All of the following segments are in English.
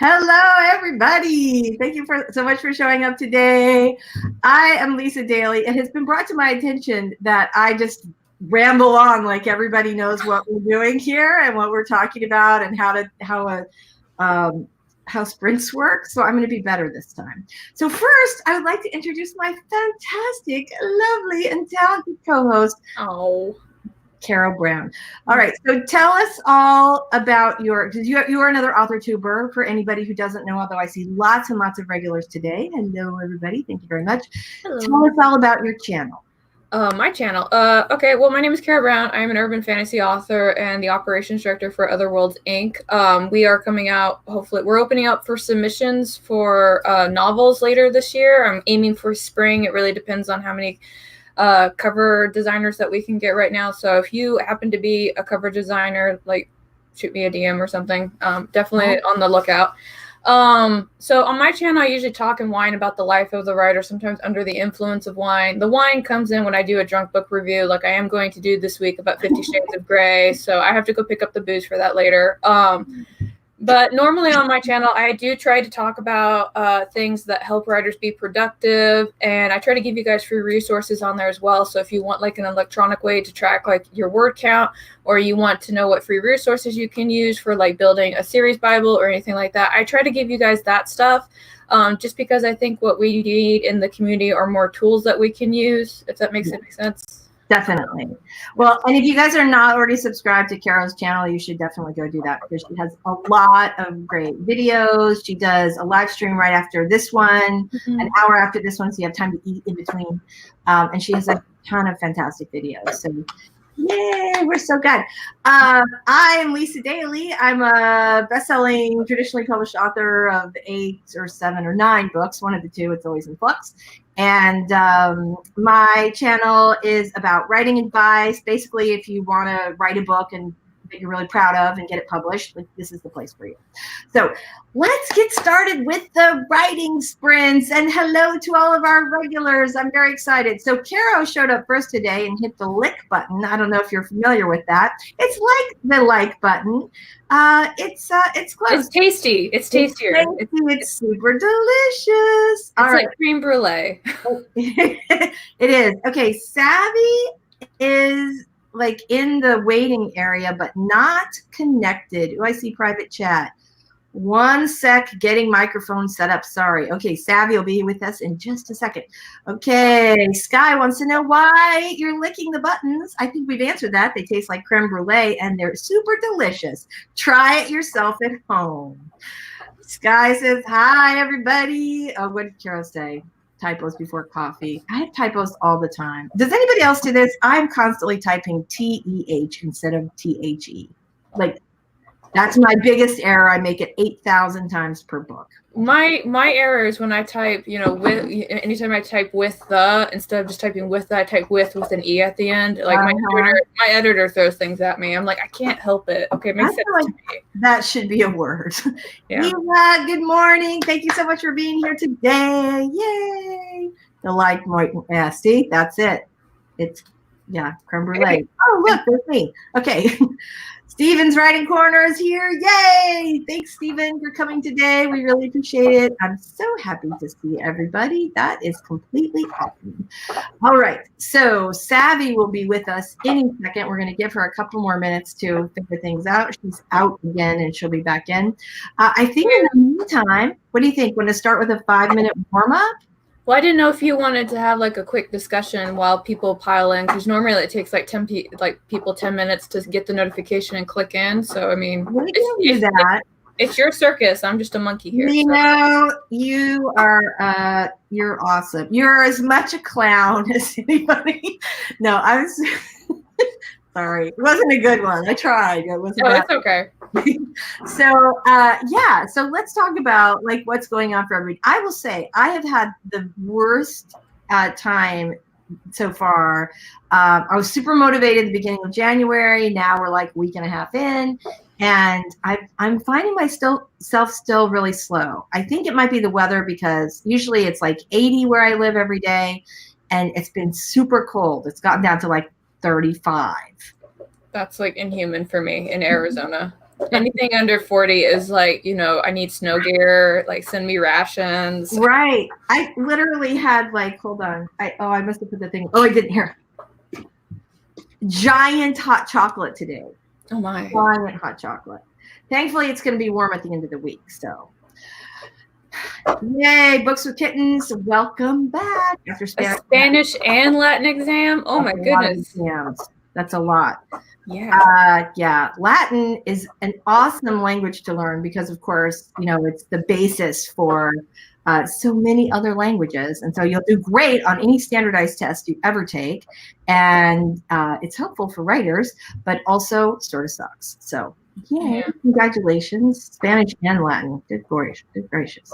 Hello, everybody. Thank you so much for showing up today. I am Lisa Daly. It has been brought to my attention that I just ramble on like everybody knows what we're doing here and what we're talking about and how sprints work. So I'm going to be better this time. So first, I would like to introduce my fantastic, lovely, and talented co-host. Oh. Carrow Brown. All right, so tell us all about you are another Authortuber for anybody who doesn't know, although I see lots and lots of regulars today. Hello, everybody. Thank you very much. Hello. Tell us all about your channel. My channel. Okay, well, my name is Carrow Brown. I'm an urban fantasy author and the operations director for Otherworlds Inc. We are coming out, hopefully, we're opening up for submissions for novels later this year. I'm aiming for spring. It really depends on how many cover designers that we can get right now. So if you happen to be a cover designer, like shoot me a DM or something. Definitely on the lookout. So on my channel, I usually talk and whine about the life of the writer, sometimes under the influence of wine. The wine comes in when I do a drunk book review, like I am going to do this week about 50 Shades of Grey. So I have to go pick up the booze for that later. But normally on my channel, I do try to talk about things that help writers be productive, and I try to give you guys free resources on there as well. So if you want like an electronic way to track like your word count, or you want to know what free resources you can use for like building a series Bible or anything like that, I try to give you guys that stuff just because I think what we need in the community are more tools that we can use, if that makes any sense. Definitely. Well, and if you guys are not already subscribed to Carrow's channel, you should definitely go do that because she has a lot of great videos. She does a live stream right after this one, an hour after this one, so you have time to eat in between. And she has a ton of fantastic videos. So yay, we're so good. I am Lisa Daly. I'm a best-selling, traditionally published author of 8 or 7 or 9 books, one of the two. It's always in flux. And my channel is about writing advice. Basically, if you want to write a book and that you're really proud of and get it published, like, this is the place for you. So let's get started with the writing sprints. And hello to all of our regulars. I'm very excited. So Carrow showed up first today and hit the like button. I don't know if you're familiar with that. It's like the like button. It's close. It's tasty. It's tastier. It's super delicious. It's like cream brulee. It is. Okay, SAVY is like in the waiting area, but not connected. Oh, I see private chat. One sec, getting microphone set up. Sorry. Okay, SAVY will be with us in just a second. Okay, Sky wants to know why you're licking the buttons. I think we've answered that. They taste like creme brulee and they're super delicious. Try it yourself at home. Sky says, hi, everybody. Oh, what did Carol say? Typos before coffee. I have typos all the time. Does anybody else do this? I'm constantly typing TEH instead of THE. Like, that's my biggest error. I make it 8,000 times per book. My error is when I type, with, anytime I type with the, instead of just typing with the, I type with an E at the end. Like my editor throws things at me. I'm like, I can't help it. Okay, it makes sense to me. That should be a word. Yeah. Eva, good morning. Thank you so much for being here today. Yay. The like, yeah, see, that's it. It's, yeah, creme brulee. Oh, look, there's me. Okay. Steven's Writing Corner is here. Yay! Thanks, Steven, for coming today. We really appreciate it. I'm so happy to see everybody. That is completely awesome. All right. So SAVY will be with us any second. We're going to give her a couple more minutes to figure things out. She's out again, and she'll be back in. I think in the meantime, what do you think? Want to start with a 5-minute warm-up? Well, I didn't know if you wanted to have like a quick discussion while people pile in, because normally it takes like people 10 minutes to get the notification and click in. So I mean, it's your circus. I'm just a monkey here. You know, you are you're awesome. You're as much a clown as anybody. No, I was sorry. It wasn't a good one. I tried. It wasn't. Oh, it's okay. So yeah, so let's talk about like what's going on for everybody. I will say I have had the worst time so far. I was super motivated at the beginning of January. Now we're like a week and a half in, and I'm finding myself still really slow. I think it might be the weather because usually it's like 80 where I live every day, and it's been super cold. It's gotten down to like 35. That's like inhuman for me in Arizona. Anything under 40 is like, you know, I need snow gear, like send me rations. Right. I literally had like, hold on. I must have put the thing. Oh, I didn't hear. Giant hot chocolate today. Oh my. Giant hot chocolate. Thankfully, it's going to be warm at the end of the week. So, yay! Books with Kittens. Welcome back after Spanish and Latin exam. Oh my goodness. That's a lot. Yeah. Yeah. Latin is an awesome language to learn because, of course, you know, it's the basis for so many other languages. And so you'll do great on any standardized test you ever take. And it's helpful for writers, but also sort of sucks. So, yeah. Congratulations. Spanish and Latin. Good gracious. Good gracious.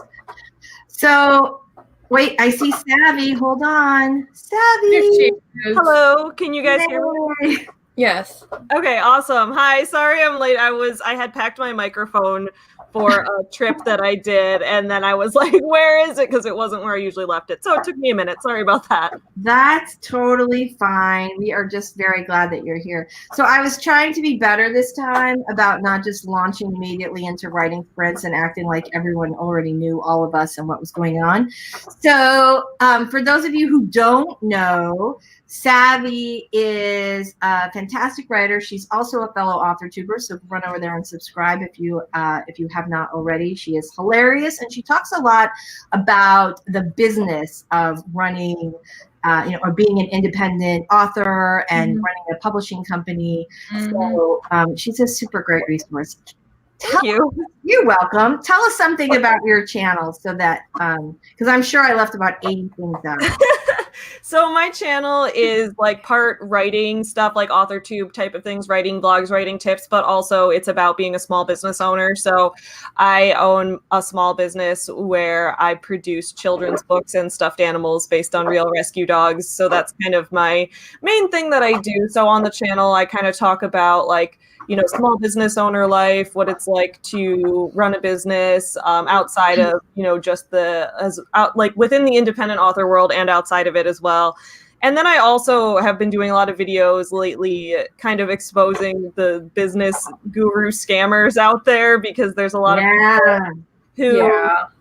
So, wait, I see Savvy. Hold on. Savvy. Hello. Can you guys hear me? Yes. Okay, awesome. Hi, sorry I'm late. I had packed my microphone for a trip that I did, and then I was like, where is it? Because it wasn't where I usually left it. So it took me a minute. Sorry about that. That's totally fine. We are just very glad that you're here. So I was trying to be better this time about not just launching immediately into writing sprints and acting like everyone already knew all of us and what was going on. So for those of you who don't know, Savvy is a fantastic writer. She's also a fellow Authortuber, so run over there and subscribe if you have not already. She is hilarious, and she talks a lot about the business of running, or being an independent author and running a publishing company. So she's a super great resource. Thank you. You're welcome. Tell us something about your channel so that, because I'm sure I left about 80 things out. So my channel is like part writing stuff, like Authortube type of things, writing blogs, writing tips, but also it's about being a small business owner. So I own a small business where I produce children's books and stuffed animals based on real rescue dogs. So that's kind of my main thing that I do. So on the channel, I kind of talk about like, small business owner life, what it's like to run a business outside of, just like within the independent author world and outside of it as well. And then I also have been doing a lot of videos lately, kind of exposing the business guru scammers out there, because there's a lot of people who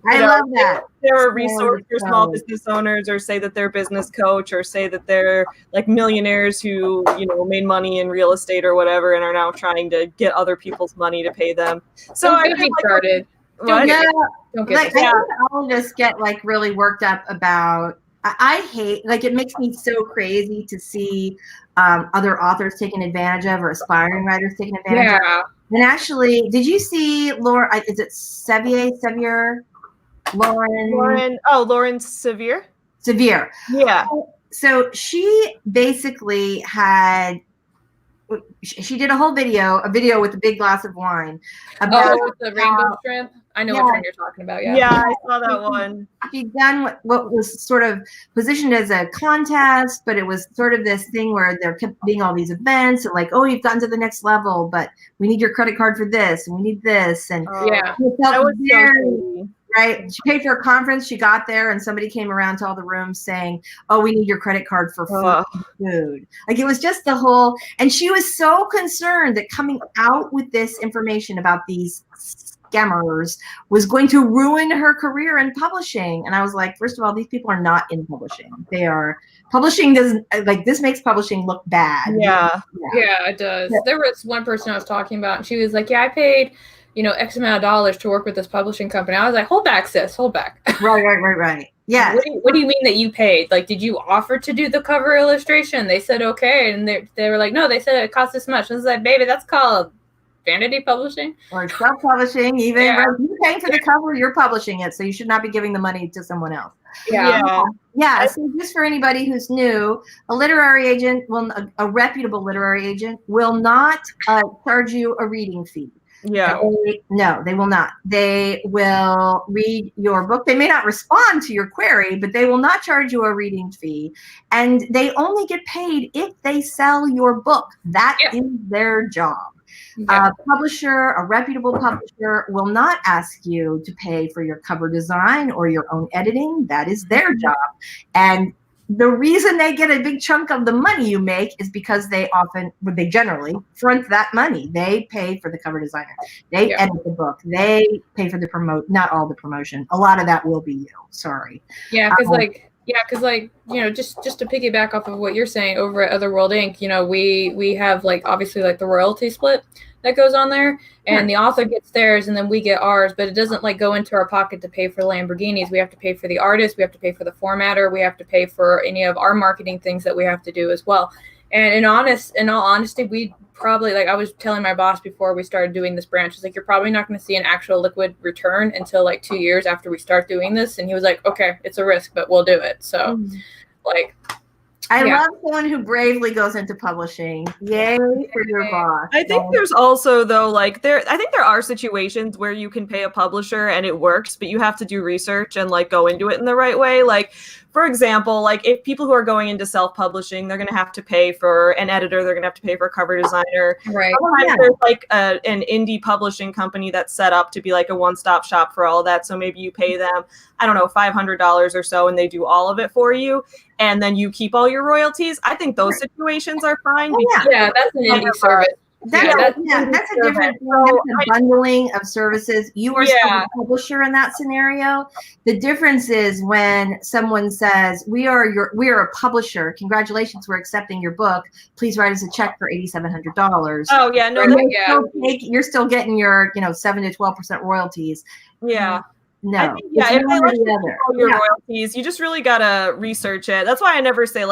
I love that. They're a resource for small business owners, or say that they're a business coach, or say that they're like millionaires who, made money in real estate or whatever and are now trying to get other people's money to pay them. So I get started. Don't get I'll just get like really worked up about. I hate, like, it makes me so crazy to see other authors taken advantage of, or aspiring writers taken advantage of. And actually, did you see Laura? Is it Sevier? Lauren Sevier? Sevier. Yeah. So she basically she did a whole video, with a big glass of wine about the rainbow shrimp. I know which one you're talking about. Yeah, I saw that one. She'd done what was sort of positioned as a contest, but it was sort of this thing where there kept being all these events, and like, oh, you've gotten to the next level, but we need your credit card for this, and we need this, and that was very, right. She paid for a conference. She got there, and somebody came around to all the rooms saying, "Oh, we need your credit card for food." Like, it was just the whole. And she was so concerned that coming out with this information about these scammers was going to ruin her career in publishing. And I was like, first of all, these people are not in publishing. They are publishing. This makes publishing look bad. Yeah, it does. Yeah. There was one person I was talking about, and she was like, "Yeah, I paid." X amount of dollars to work with this publishing company. I was like, hold back, sis, hold back. Right. Yeah. What do you mean that you paid? Like, did you offer to do the cover illustration? They said, okay. And they were like, no, they said it cost this much. And I was like, baby, that's called vanity publishing. Or self-publishing even. Yeah. Right? You're paying for the cover, you're publishing it. So you should not be giving the money to someone else. Yeah. So just for anybody who's new, a reputable literary agent will not charge you a reading fee. Yeah. No, they will not. They will read your book. They may not respond to your query, but they will not charge you a reading fee. And they only get paid if they sell your book. That is their job. A reputable publisher will not ask you to pay for your cover design or your own editing. That is their job. And the reason they get a big chunk of the money you make is because they generally front that money. They pay for the cover designer. They edit the book. They pay for the not all the promotion. A lot of that will be you. Sorry. Yeah, because just to piggyback off of what you're saying over at Otherworld Inc., we have obviously the royalty split that goes on there, and the author gets theirs and then we get ours, but it doesn't go into our pocket to pay for Lamborghinis. We have to pay for the artist, we have to pay for the formatter, we have to pay for any of our marketing things that we have to do as well. And in all honesty, we probably, I was telling my boss before we started doing this branch, you're probably not going to see an actual liquid return until 2 years after we start doing this. And he was like, okay, it's a risk, but we'll do it. So I love someone who bravely goes into publishing. Yay for your boss. I think there's also, though, I think there are situations where you can pay a publisher and it works, but you have to do research and go into it in the right way. For example, if people who are going into self-publishing, they're going to have to pay for an editor, they're going to have to pay for a cover designer. Right. Sometimes there's an indie publishing company that's set up to be a one-stop shop for all of that. So maybe you pay them, I don't know, $500 or so, and they do all of it for you, and then you keep all your royalties. I think those situations are fine. That's an indie service. That's a different thing. That's a bundling of services. You are still a publisher in that scenario. The difference is when someone says, we are a publisher. Congratulations, we're accepting your book. Please write us a check for $8,700. Oh yeah, no, you're still getting your 7 to 12% royalties. Yeah. No. I think, if they let you all your royalties, you just really gotta research it. That's why I never say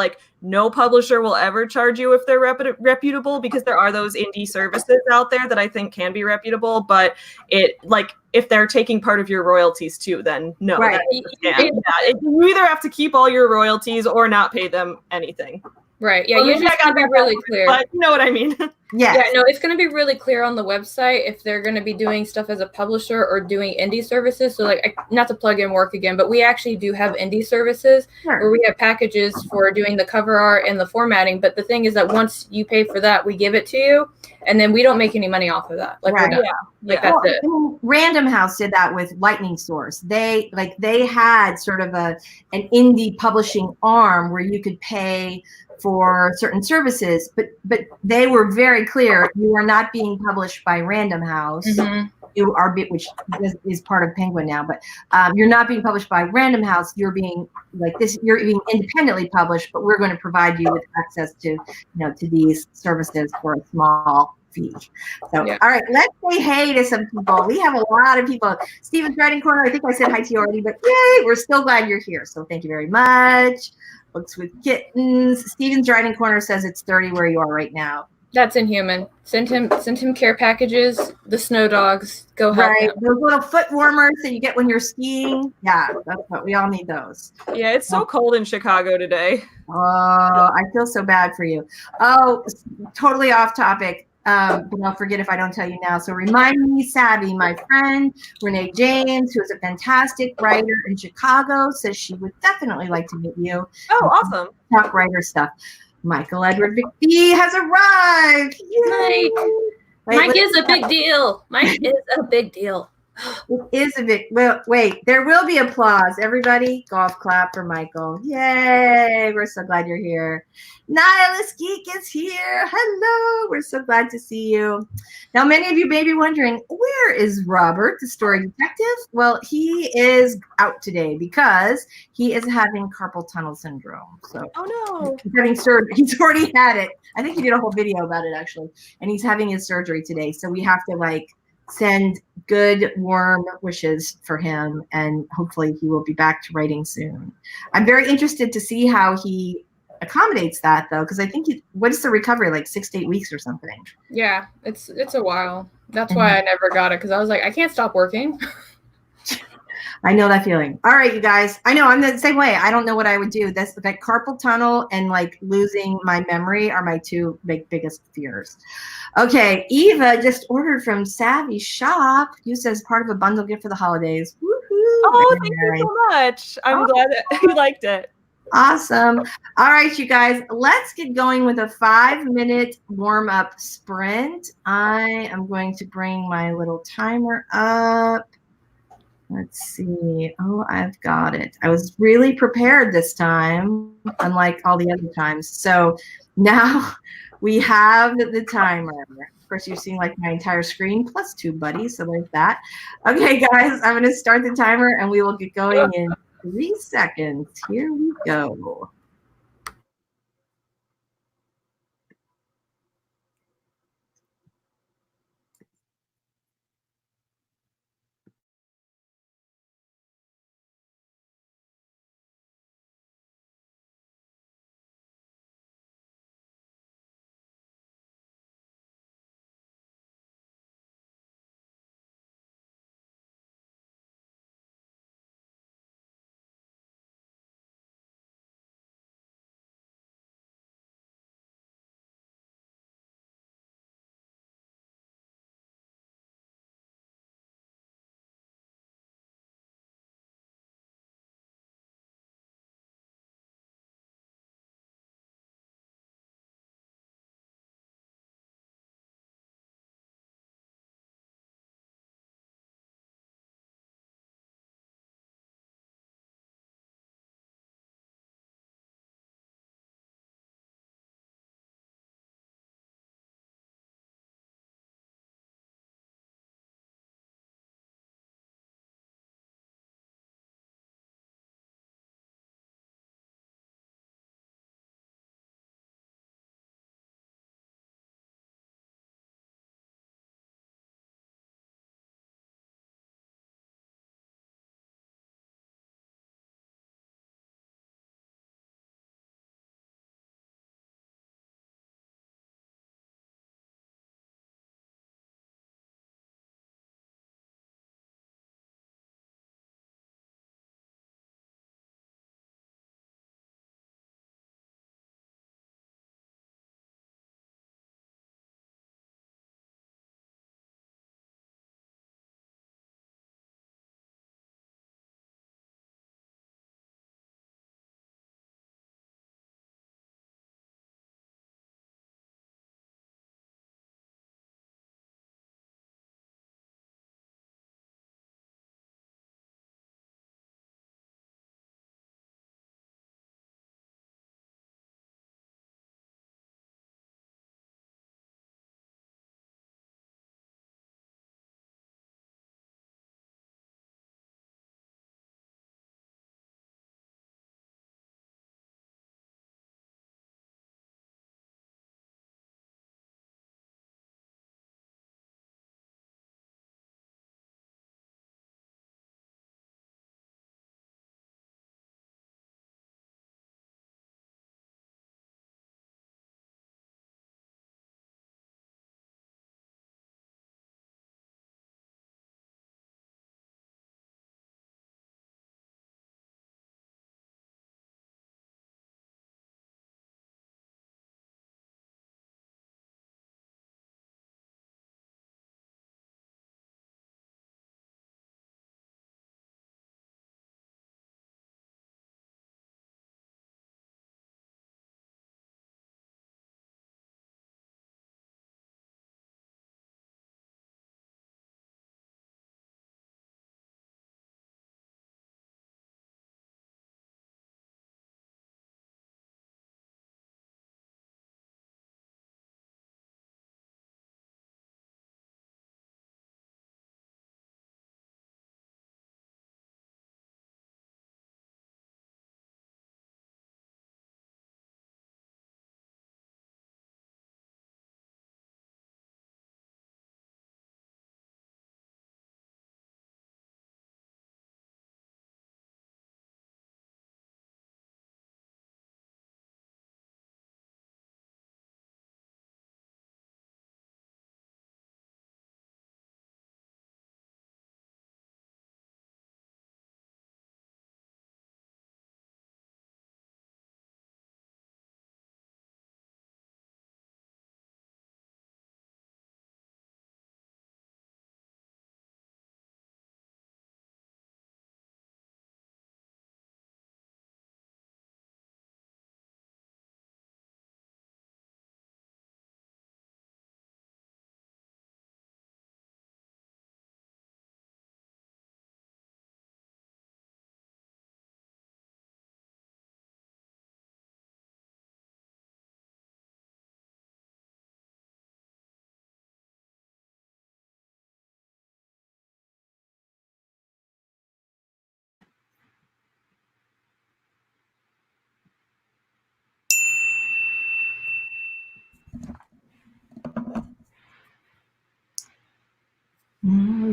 no publisher will ever charge you if they're reputable, because there are those indie services out there that I think can be reputable, but if they're taking part of your royalties too, then no. Right. You either have to keep all your royalties or not pay them anything. Right. Yeah, you just gotta be really clear. But you know what I mean? Yes. Yeah, no, it's going to be really clear on the website if they're going to be doing stuff as a publisher or doing indie services. So not to plug in work again, but we actually do have indie services where we have packages for doing the cover art and the formatting. But the thing is that once you pay for that, we give it to you, and then we don't make any money off of that. We're done. That's it. Random House did that with Lightning Source. They had sort of an indie publishing arm where you could pay for certain services, but they were very clear. You are not being published by Random House. Mm-hmm. You are, which is part of Penguin now, but you're not being published by Random House. You're being you're being independently published, but we're going to provide you with access to to these services for a small fee. So, all right, let's say hey to some people. We have a lot of people. Steven's Writing Corner, I think I said hi to you already, but yay, we're still glad you're here. So thank you very much. Books with Kittens. Steven's Writing Corner says it's 30 where you are right now. That's inhuman. Send him care packages. The snow dogs. Go help him. Those little foot warmers that you get when you're skiing. Yeah, that's what we all need those. Yeah, it's so cold in Chicago today. Oh, I feel so bad for you. Oh, totally off topic. But I'll forget if I don't tell you now. So remind me, Savvy, my friend, Renee James, who is a fantastic writer in Chicago, says she would definitely like to meet you. Oh, awesome. Talk writer stuff. Michael Edward McPhee has arrived. Mike is a big deal. Mike is a big deal. It is a big, well, wait, there will be applause. Everybody, golf clap for Michael. Yay. We're so glad you're here. Nihilist Geek is here. Hello. We're so glad to see you. Now, many of you may be wondering, where is Robert, the story detective? Well, he is out today because he is having carpal tunnel syndrome. So, oh no. He's having surgery. He's already had it. I think he did a whole video about it, actually. And he's having his surgery today. So we have to send good warm wishes for him, and hopefully he will be back to writing soon. I'm very interested to see how he accommodates that, though, because I think what is the recovery, 6 to 8 weeks or something? Yeah, it's a while. That's why I never got it, because I was like, I can't stop working. I know that feeling. All right, you guys. I know I'm the same way. I don't know what I would do. That carpal tunnel and losing my memory are my two biggest fears. Okay, Eva just ordered from Savvy Shop. Used as part of a bundle gift for the holidays. Woohoo! Oh, thank you so much. I'm glad that you liked it. Awesome. All right, you guys, let's get going with a 5-minute warm-up sprint. I am going to bring my little timer up. Let's see. Oh, I've got it. I was really prepared this time, unlike all the other times. So now we have the timer. Of course, you're seeing like my entire screen plus 2 buddies. So there's that. Okay, guys, I'm going to start the timer and we will get going in 3 seconds. Here we go.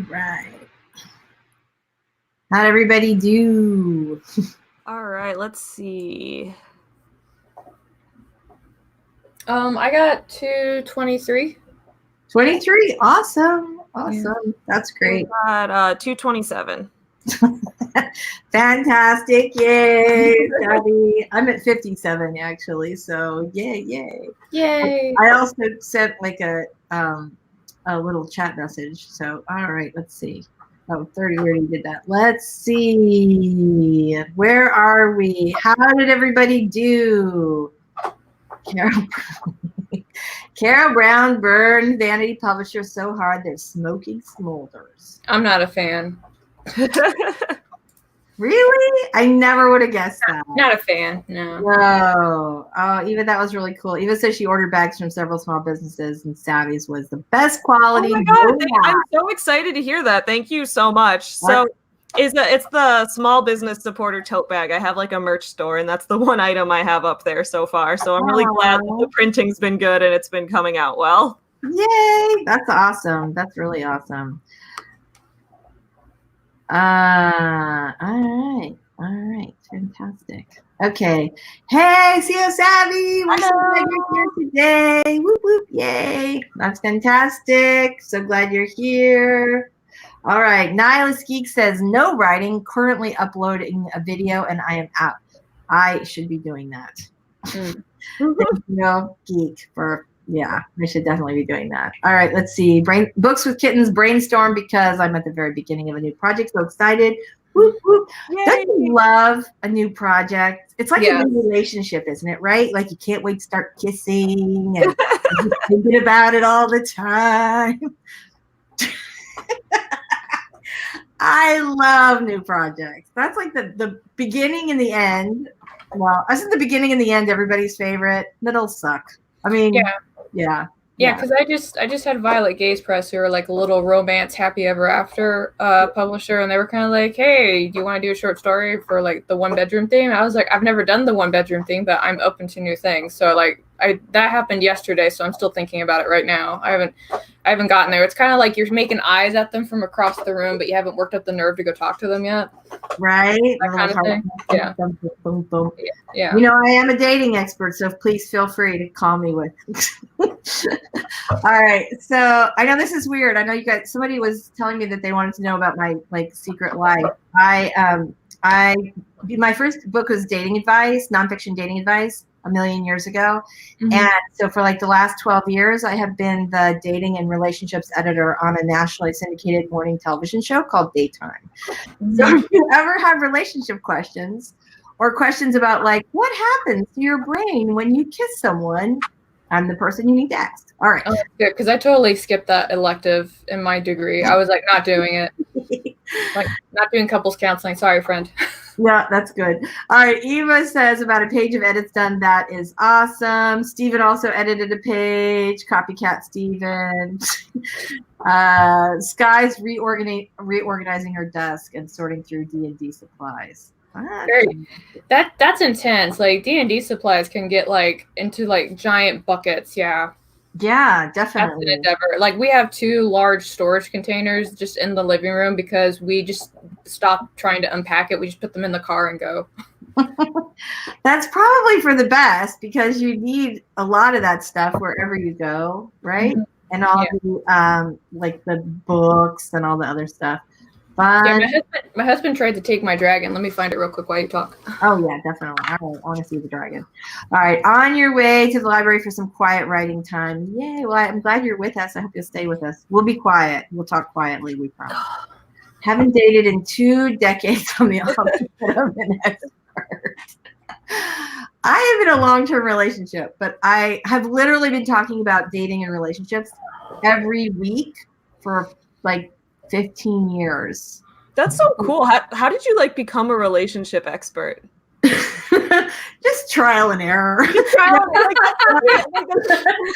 right. How'd everybody do? All right, let's see. I got 223. 23. Awesome. Awesome. Yeah. That's great. Got 227. Fantastic. Yay, Savvy. I'm at 57 actually. So yay. I also sent like a little chat message. So all right, let's see. Oh, 30, we already did that. Let's see. Where are we? How did everybody do? Carrow Brown burned Vanity Publisher so hard their smoking smolders. I'm not a fan. Really? I never would have guessed that. Not a fan, no. Whoa. Oh, Eva, that was really cool. Eva says she ordered bags from several small businesses and Savy's was the best quality. Oh my God, I'm so excited to hear that. Thank you so much. So it's the small business supporter tote bag. I have like a merch store and that's the one item I have up there so far. So I'm really glad that the printing's been good and it's been coming out well. Yay. That's awesome. That's really awesome. All right, fantastic. Okay, hey, CO Savvy, we're so glad you're here today. Whoop whoop, yay! That's fantastic. So glad you're here. All right, Nihilist Geek says no writing. Currently uploading a video, and I am out. I should be doing that. Geek for. Yeah, I should definitely be doing that. All right, let's see. Books with Kittens brainstorm because I'm at the very beginning of a new project. So excited. Whoop, whoop. Don't you love a new project? It's like a new relationship, isn't it? Right? Like you can't wait to start kissing and thinking about it all the time. I love new projects. That's like the beginning and the end. Well, I said the beginning and the end, everybody's favorite. Middle suck. I mean, yeah. Because I just had Violet Gaze Press, who are like a little romance happy ever after publisher, and they were kind of like, hey, do you want to do a short story for like the 1-bedroom thing? And I was like, I've never done the 1-bedroom thing, but I'm open to new things. So like that happened yesterday, so I'm still thinking about it right now. I haven't gotten there. It's kind of like you're making eyes at them from across the room, but you haven't worked up the nerve to go talk to them yet. Right? That kind of thing. Yeah. Boom, boom. Yeah. You know, I am a dating expert, so please feel free to call me with. All right. So I know this is weird. I know you guys, somebody was telling me that they wanted to know about my like secret life. My first book was dating advice, nonfiction dating advice, a million years ago. Mm-hmm. And so for like the last 12 years, I have been the dating and relationships editor on a nationally syndicated morning television show called Daytime. Mm-hmm. So if you ever have relationship questions or questions about like what happens to your brain when you kiss someone, I'm the person you need to ask. All right. Oh, that's good, because I totally skipped that elective in my degree. I was like not doing it. Like not doing couples counseling. Sorry, friend. Yeah, that's good. All right. Eva says about a page of edits done. That is awesome. Steven also edited a page. Copycat Steven. Sky's reorganizing her desk and sorting through D&D supplies. That's intense. Like D&D supplies can get like into like giant buckets. Yeah, definitely. That's an endeavor. Like we have 2 large storage containers just in the living room because we just stopped trying to unpack it. We just put them in the car and go. That's probably for the best because you need a lot of that stuff wherever you go, right? Mm-hmm. And all the like the books and all the other stuff. Fun. Yeah, my husband tried to take my dragon. Let me find it real quick while you talk. Oh, yeah, definitely. I want to see the dragon. All right. On your way to the library for some quiet writing time. Yay. Well, I'm glad you're with us. I hope you'll stay with us. We'll be quiet. We'll talk quietly, we promise. Haven't dated in 2 decades on the opposite of an expert. I am in a long-term relationship, but I have literally been talking about dating and relationships every week for like 15 years. That's so cool. How did you like become a relationship expert? Just trial and error.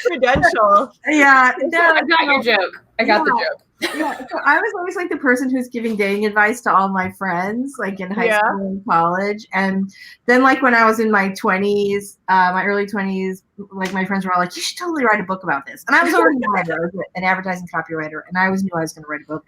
Credential. Yeah. I got your joke. I got the joke. Yeah, so I was always like the person who's giving dating advice to all my friends, like in high school and college. And then like when I was in my 20s, my early 20s, like my friends were all like, you should totally write a book about this. And I was already a writer. I was an advertising copywriter, and I always knew I was going to write a book.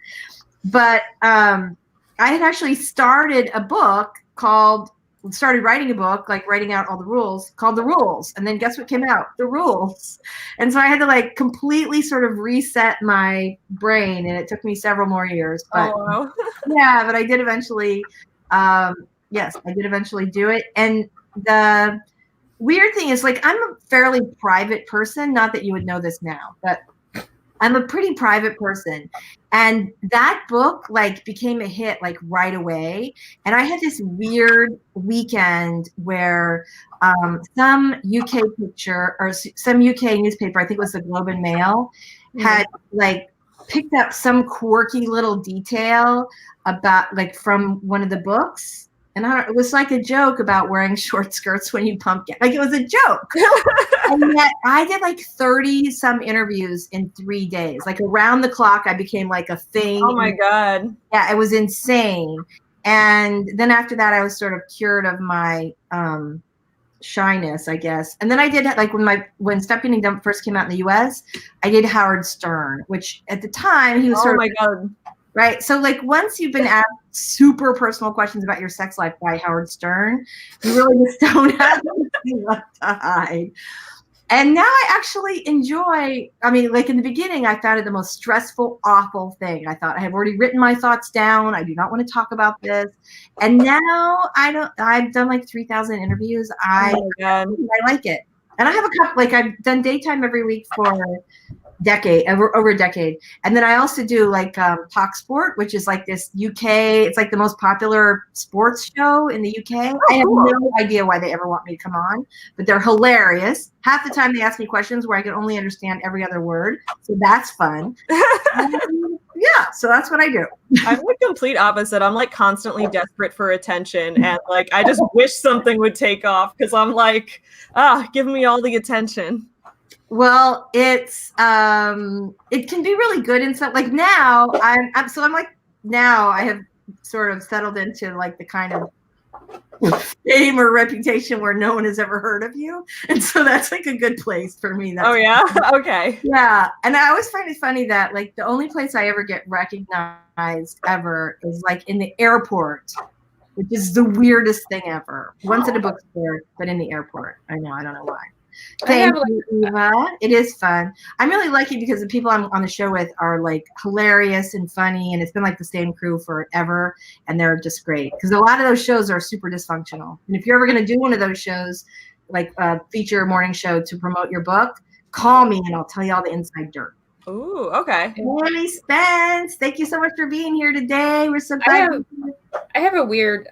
But I had actually started writing a book, like writing out all the rules, called The Rules. And then guess what came out? The Rules. And so I had to like completely sort of reset my brain, and it took me several more years. But wow. yeah, but I did eventually, yes, I did eventually do it. And the weird thing is, like, I'm a fairly private person. Not that you would know this now, but I'm a pretty private person. And that book like became a hit like right away. And I had this weird weekend where some UK picture or some UK newspaper, I think it was the Globe and Mail, had like picked up some quirky little detail about like from one of the books. And it was like a joke about wearing short skirts when you pumpkin. Like it was a joke. And yet I did like 30 some interviews in 3 days. Like around the clock, I became like a thing. Oh my God. Yeah, it was insane. And then after that, I was sort of cured of my shyness, I guess. And then I did like when Stop Getting Dumped first came out in the US, I did Howard Stern, which at the time he was sort of, God. Right. So like once you've been asked super personal questions about your sex life by Howard Stern, you really just don't have anything left to hide. And now I actually enjoy, I mean, like in the beginning, I found it the most stressful, awful thing. I thought I have already written my thoughts down. I do not want to talk about this. And now I've done like 3,000 interviews. I like it. And I have a couple, like I've done daytime every week for over a decade. And then I also do like Talk Sport, which is like this UK, it's like the most popular sports show in the UK. I have no idea why they ever want me to come on, but they're hilarious. Half the time they ask me questions where I can only understand every other word. So that's fun. Yeah, so that's what I do. I'm the complete opposite. I'm like constantly desperate for attention, and like I just wish something would take off because I'm like, give me all the attention. Well, it's it can be really good in some, like now I'm like now I have sort of settled into like the kind of fame or reputation where no one has ever heard of you, and so that's like a good place for me. That's Okay. Yeah, and I always find it funny that like the only place I ever get recognized ever is like in the airport, which is the weirdest thing ever. Once at a bookstore, but in the airport. I know, I don't know why. Thank you, Eva. It is fun. I'm really lucky because the people I'm on the show with are like hilarious and funny, and it's been like the same crew forever, and they're just great. Because a lot of those shows are super dysfunctional. And if you're ever going to do one of those shows, like a feature morning show to promote your book, call me and I'll tell you all the inside dirt. Ooh, okay. Annie Spence, thank you so much for being here today. We're so glad. I have a weird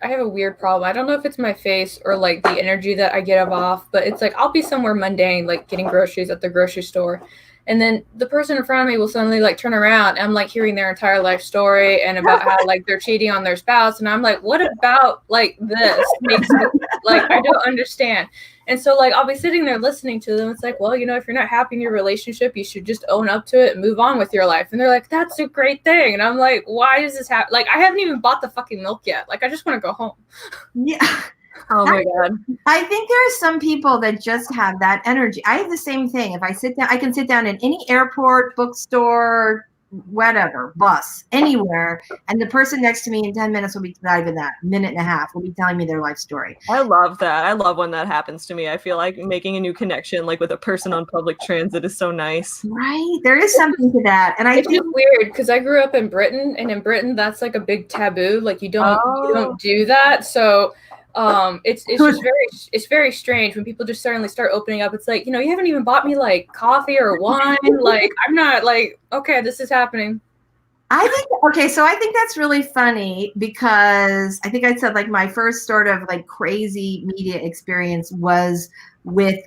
problem. I don't know if it's my face or like the energy that I get off, but it's like I'll be somewhere mundane, like getting groceries at the grocery store, and then the person in front of me will suddenly like turn around and I'm like hearing their entire life story and about how like they're cheating on their spouse, and I'm like, what about like this makes me like I don't understand. And so like I'll be sitting there listening to them. It's like, well, you know, if you're not happy in your relationship, you should just own up to it and move on with your life. And they're like, that's a great thing. And I'm like, why does this happen? Like I haven't even bought the fucking milk yet. Like I just want to go home. Yeah. Oh my God. I think there are some people that just have that energy. I have the same thing. If I sit down, I can sit down in any airport, bookstore, whatever, bus, anywhere, and the person next to me in 10 minutes will be, not even that, minute and a half, will be telling me their life story. I love that. I love when that happens to me. I feel like making a new connection like with a person on public transit is so nice. Right? There is something to that. And I think it's weird because I grew up in Britain, and in Britain that's like a big taboo. Like you don't do that. So it's just very strange when people just suddenly start opening up. It's like, you know, you haven't even bought me like coffee or wine. Like I'm not like, okay, this is happening. I think that's really funny because I think I said like my first sort of like crazy media experience was with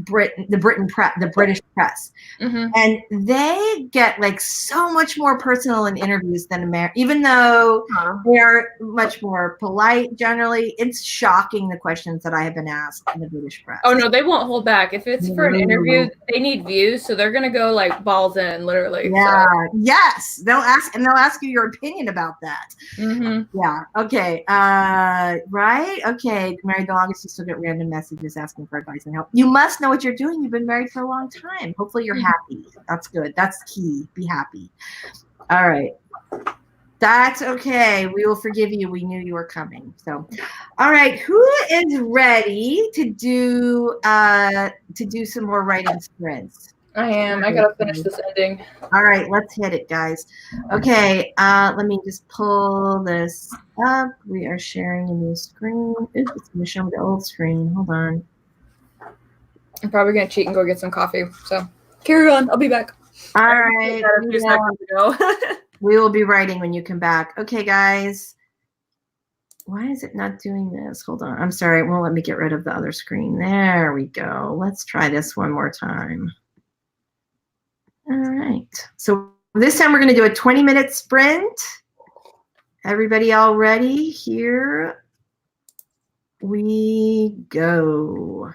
the British press. Mm-hmm. And they get like so much more personal in interviews than America, even though they are much more polite generally. It's shocking the questions that I have been asked in the British press. Oh no, they won't hold back. If it's for an interview, they need views, so they're gonna go like balls in, literally. Yeah. So. Yes, they'll ask you your opinion about that. Mm-hmm. Yeah. Okay. Right. Okay. Married the longest, you still get random messages asking for advice and help. You must know what you're doing. You've been married for a long time. Hopefully you're happy. That's good. That's key. Be happy. All right. That's okay. We will forgive you. We knew you were coming. So, all right. Who is ready to do some more writing sprints? I am. I gotta finish this ending. All right, let's hit it, guys. Okay, let me just pull this up. We are sharing a new screen. Oops, it's gonna show me the old screen. Hold on. I'm probably gonna cheat and go get some coffee. So carry on. I'll be back. All right. A few seconds ago. We will be writing when you come back. Okay, guys. Why is it not doing this? Hold on. I'm sorry. It won't let me get rid of the other screen. There we go. Let's try this one more time. All right. So this time we're going to do a 20-minute sprint. Everybody all ready? Here we go.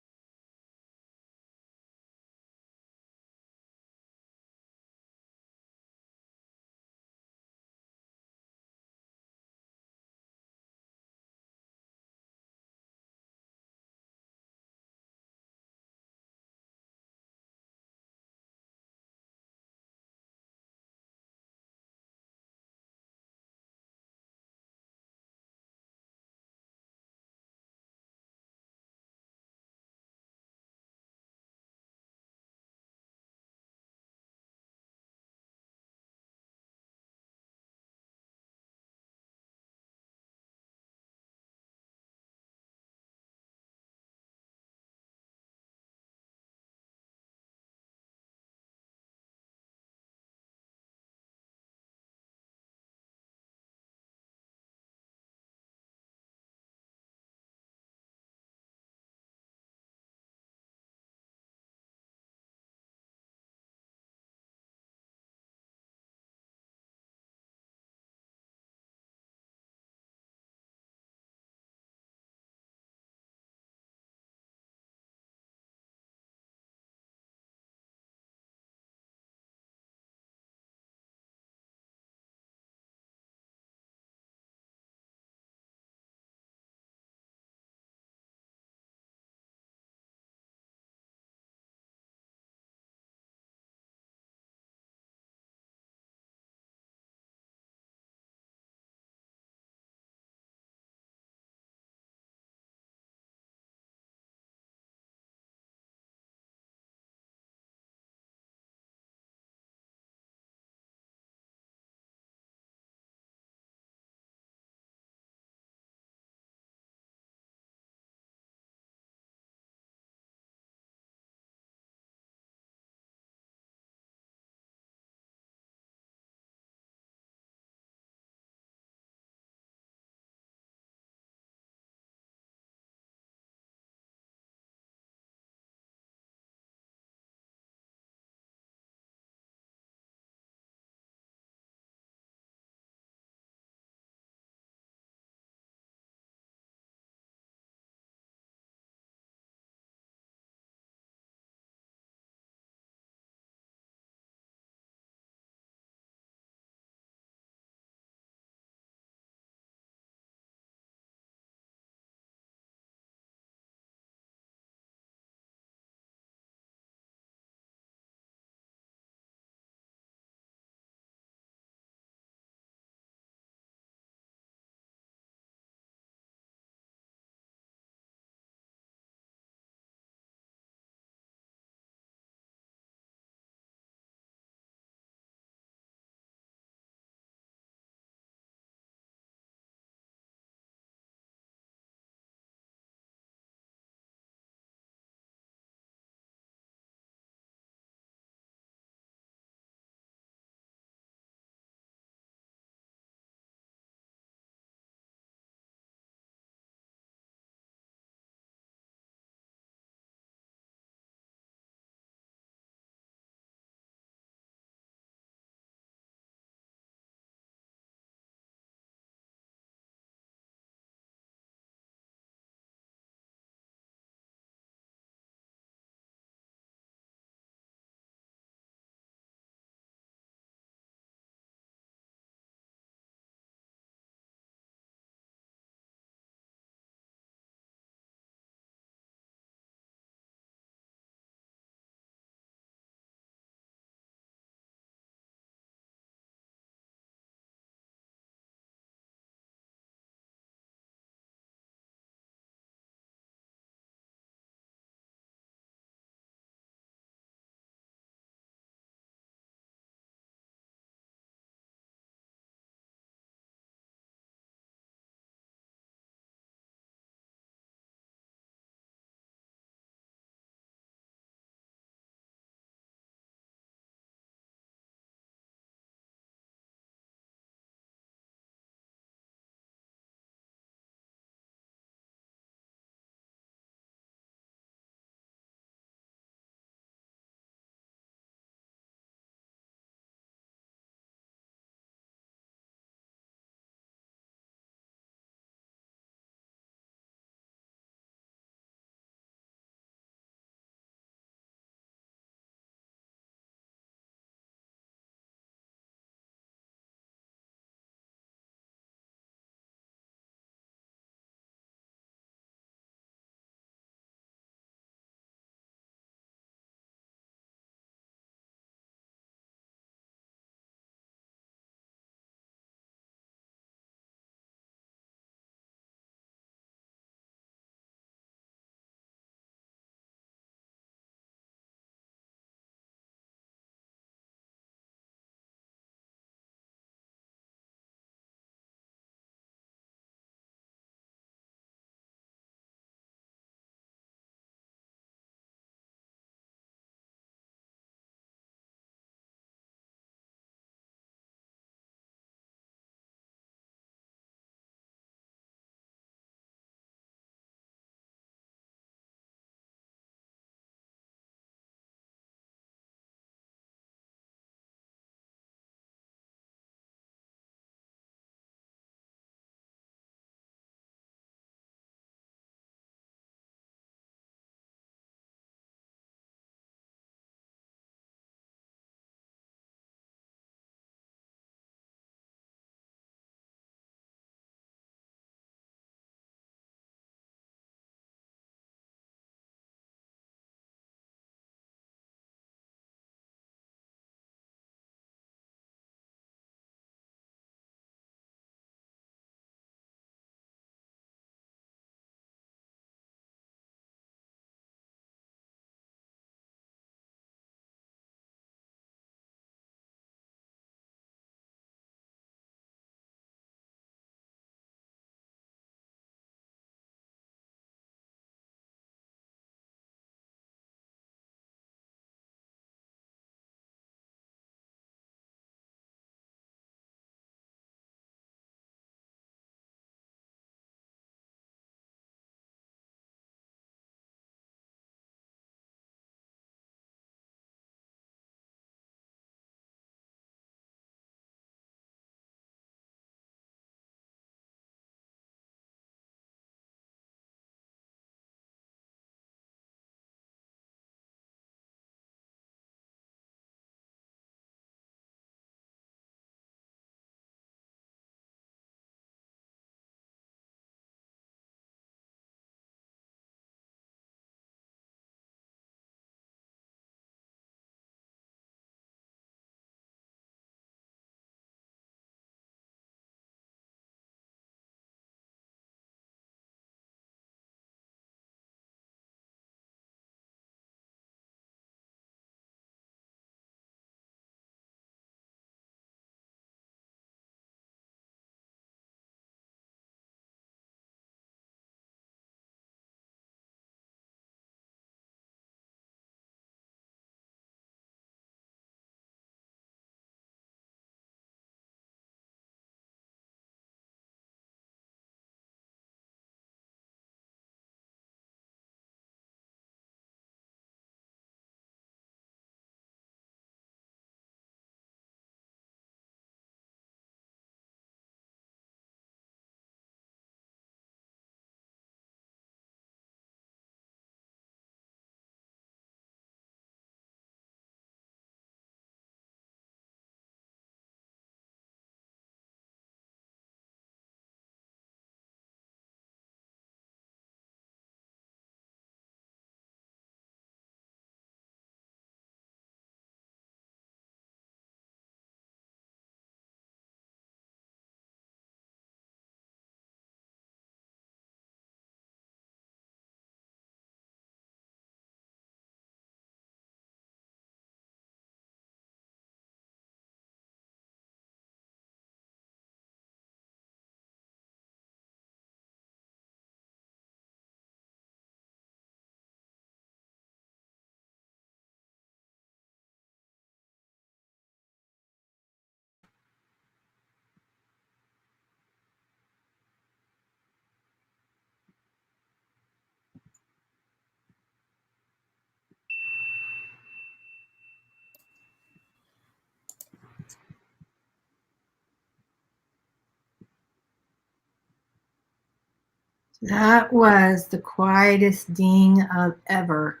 That was the quietest ding of ever.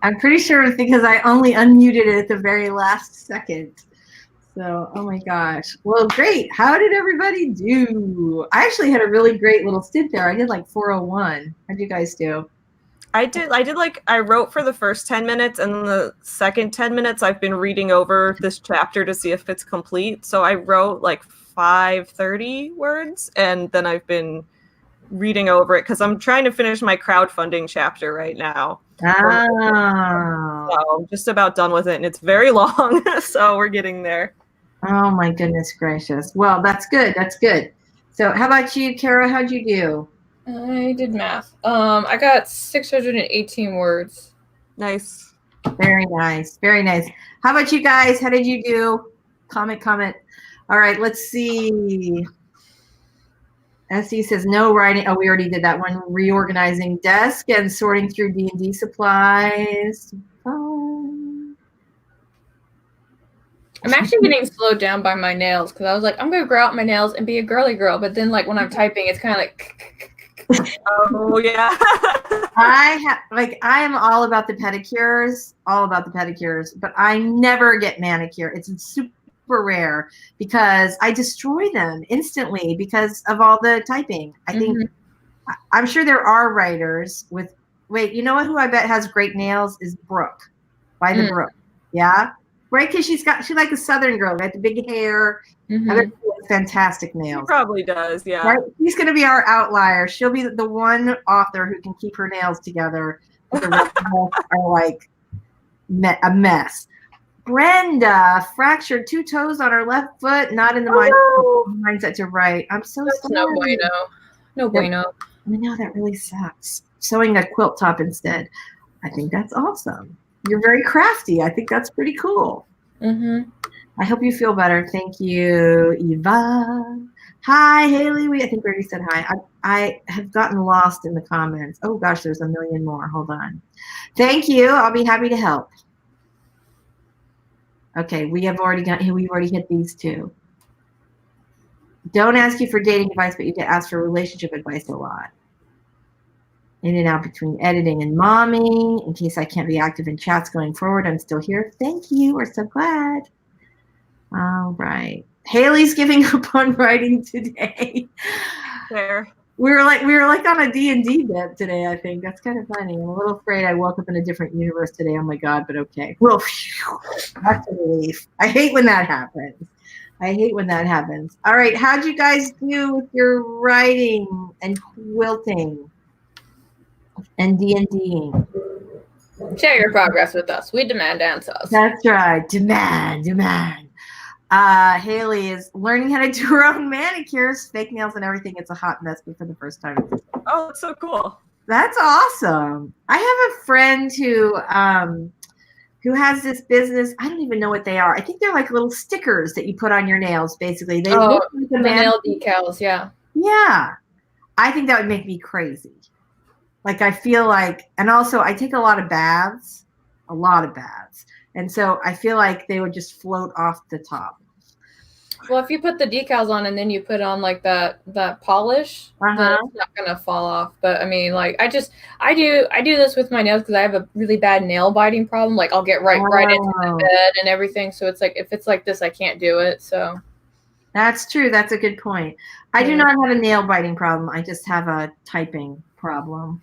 I'm pretty sure it's because I only unmuted it at the very last second. So, oh my gosh. Well, great. How did everybody do? I actually had a really great little stint there. I did like 401. How'd you guys do? I wrote for the first 10 minutes, and then the second 10 minutes I've been reading over this chapter to see if it's complete. So I wrote like 530 words, and then I've been reading over it because I'm trying to finish my crowdfunding chapter right now. Oh. So I'm just about done with it, and it's very long, so we're getting there. Oh my goodness gracious. Well, that's good. That's good. So how about you, Carrow? How'd you do? I did math. I got 618 words. Nice. Very nice. Very nice. How about you guys? How did you do? Comment. All right, let's see. SE says no writing. Oh, we already did that one. Reorganizing desk and sorting through D&D supplies. I'm actually getting slowed down by my nails because I was like, I'm going to grow out my nails and be a girly girl. But then, like, when I'm typing, it's kind of like... Oh, yeah. I am all about the pedicures, but I never get manicure. It's super rare because I destroy them instantly because of all the typing. I think, I'm sure there are writers with, wait, you know what, who I bet has great nails is Brooke, by the Brook. Yeah? Right? Because she's like a Southern girl, right? The big hair. Fantastic nails. She probably does, yeah. Right? She's going to be our outlier. She'll be the one author who can keep her nails together. The rest of us are like a mess. Brenda fractured 2 toes on her left foot, not in the mindset to write. I'm so sorry. No bueno. No bueno. I know, that really sucks. Sewing a quilt top instead. I think that's awesome. You're very crafty. I think that's pretty cool. I hope you feel better. Thank you, Eva. Hi, Haley. I think we already said hi. I have gotten lost in the comments. Oh gosh, there's a million more. Hold on. Thank you. I'll be happy to help. Okay, we've already hit these 2. Don't ask you for dating advice, but you get asked for relationship advice a lot. In and out between editing and momming. In case I can't be active in chats going forward, I'm still here. Thank you. We're so glad. All right. Haley's giving up on writing today. There. We were like on a D&D bit today, I think. That's kind of funny. I'm a little afraid I woke up in a different universe today. Oh my God, but okay. Well, that's a relief. I hate when that happens. All right. How'd you guys do with your writing and quilting and D&Ding? Share your progress with us. We demand answers. That's right. Demand. Haley is learning how to do her own manicures, fake nails and everything. It's a hot mess, but for the first time. Oh, that's so cool. That's awesome. I have a friend who has this business. I don't even know what they are. I think they're like little stickers that you put on your nails, basically. They look like the nail decals, yeah. Yeah. I think that would make me crazy. Like, I feel like, and also I take a lot of baths. And so I feel like they would just float off the top. Well, if you put the decals on and then you put on like that polish, then it's not gonna fall off. But I mean, like I do this with my nails because I have a really bad nail biting problem. Like I'll get right into the bed and everything. So it's like if it's like this, I can't do it. So that's true. That's a good point. I do not have a nail biting problem. I just have a typing problem.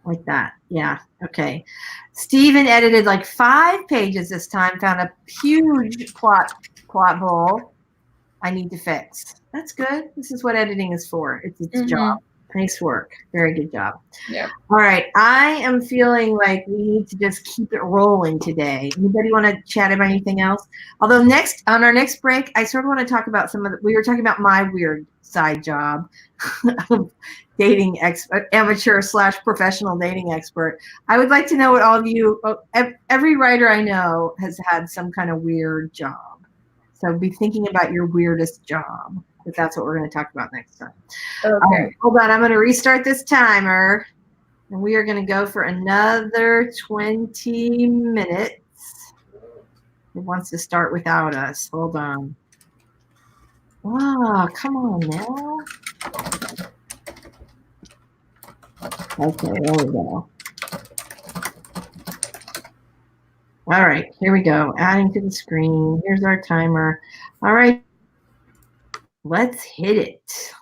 Like that. Yeah. Okay. Steven edited like 5 pages this time, found a huge plot hole I need to fix. That's good. This is what editing is for. It's its job. Nice work. Very good job. Yeah. All right. I am feeling like we need to just keep it rolling today. Anybody want to chat about anything else? Although on our next break, I sort of want to talk about we were talking about my weird side job of dating amateur / professional dating expert. I would like to know what all of you, every writer I know has had some kind of weird job. So be thinking about your weirdest job, because that's what we're going to talk about next time. Okay. Hold on. I'm going to restart this timer, and we are going to go for another 20 minutes. It wants to start without us. Hold on. Oh, come on now. Okay, there we go. All right, here we go. Adding to the screen. Here's our timer. All right, let's hit it.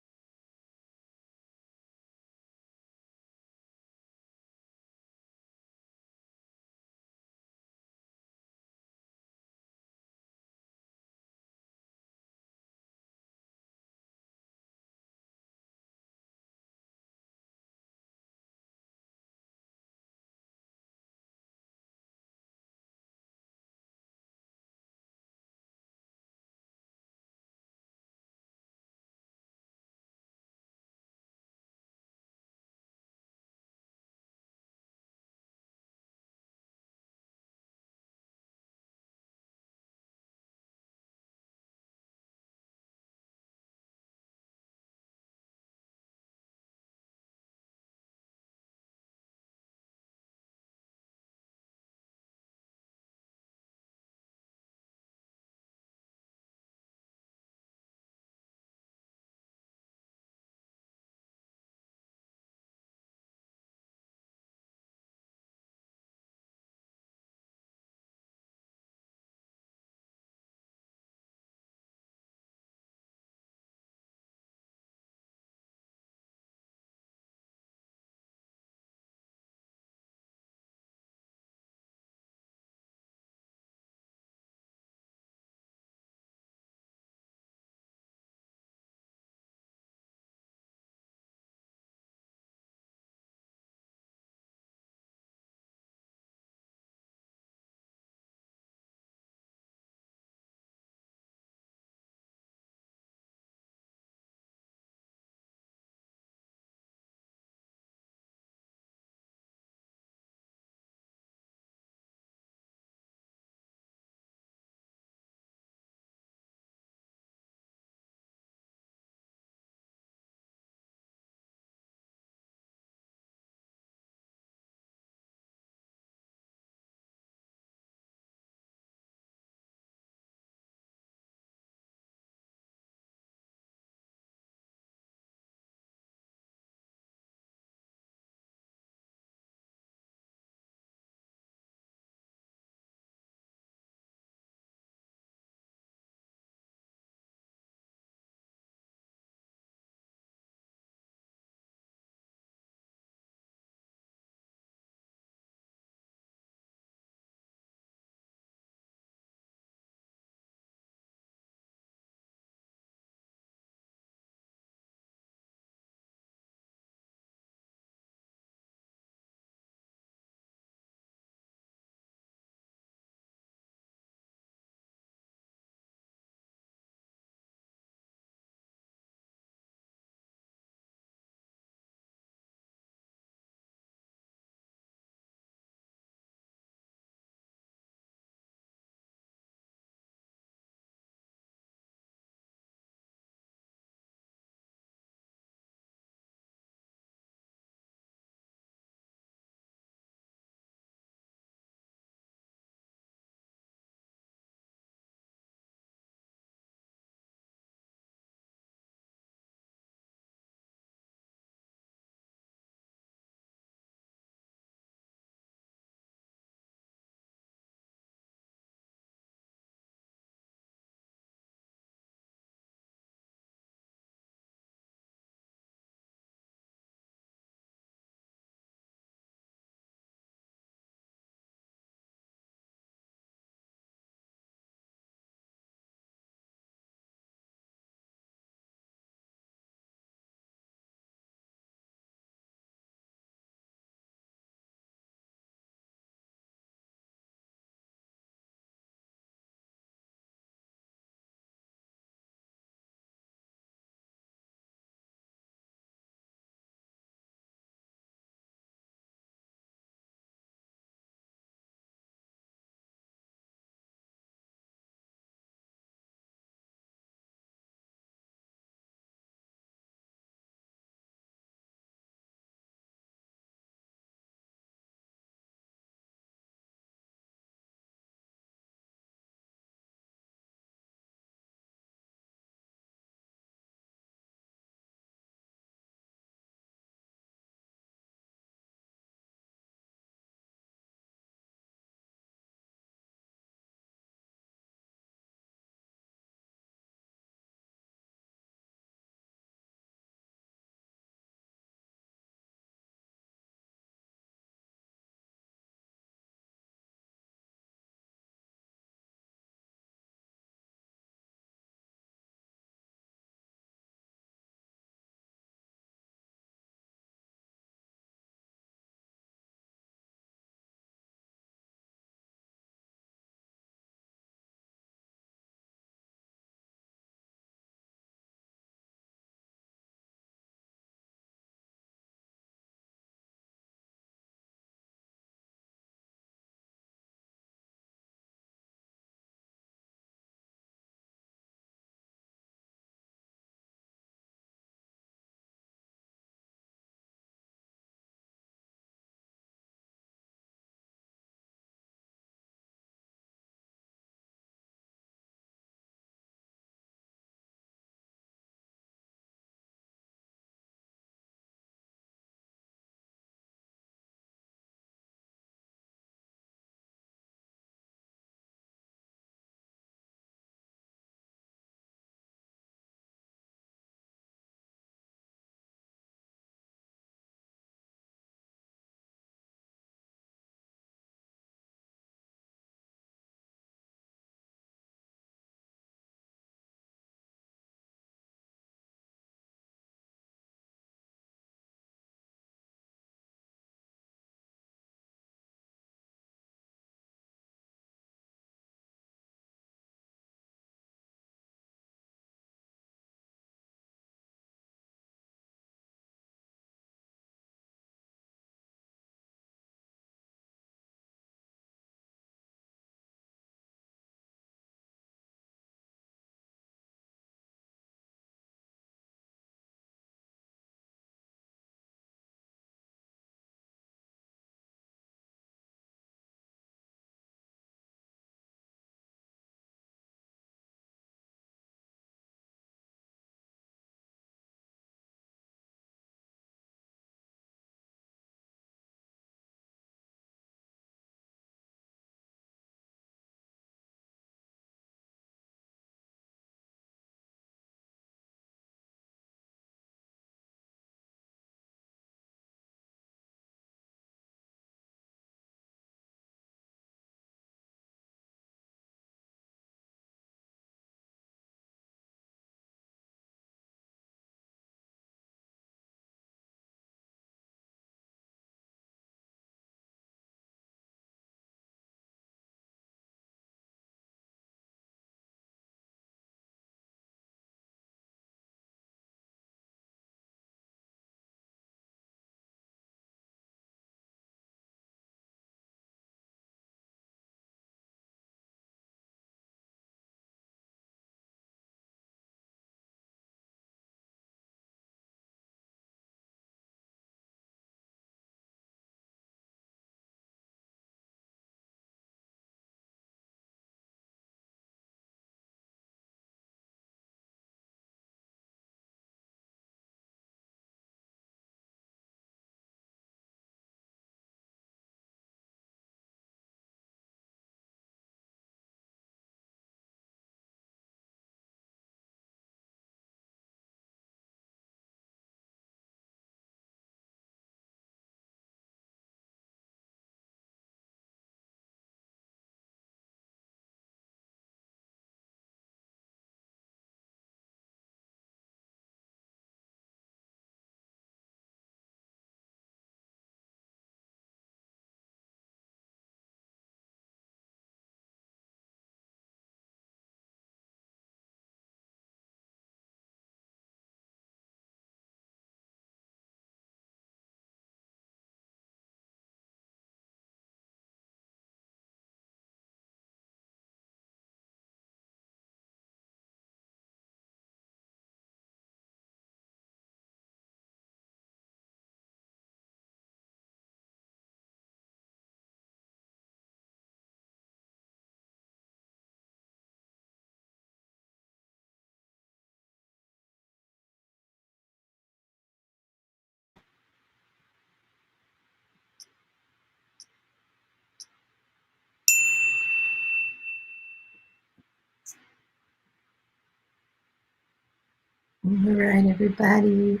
All right, everybody.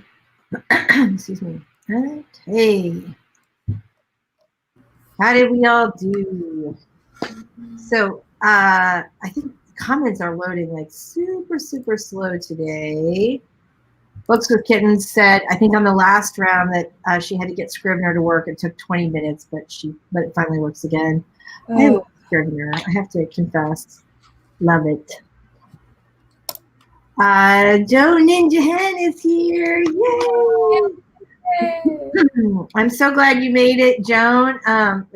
Excuse me. Okay. How did we all do? So I think comments are loading like super, super slow today. Books with Kittens said, I think on the last round that she had to get Scrivener to work. It took 20 minutes, but it finally works again. I love Scrivener. I have to confess. Love it. Joe Ninja Hen is here. Yay! I'm so glad you made it, Joan.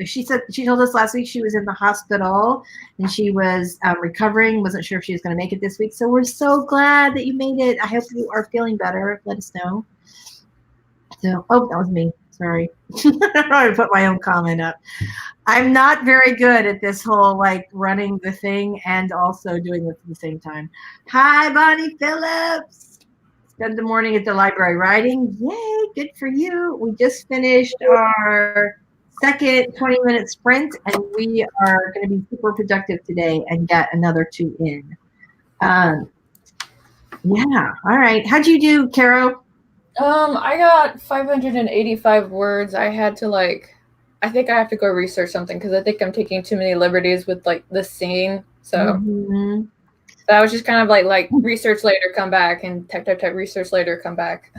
She told us last week she was in the hospital and she was recovering. Wasn't sure if she was going to make it this week. So we're so glad that you made it. I hope you are feeling better. Let us know. So, oh, that was me. Sorry. I put my own comment up. I'm not very good at this whole like running the thing and also doing it at the same time. Hi, Bonnie Phillips. Spend the morning at the library writing. Yay, good for you. We just finished our second 20-minute sprint, and we are going to be super productive today and get another 2 in. Yeah, all right. How'd you do, Carrow? I got 585 words. I had to I think I have to go research something because I think I'm taking too many liberties with like the scene. So that was just kind of like research later, come back, and type research later, come back.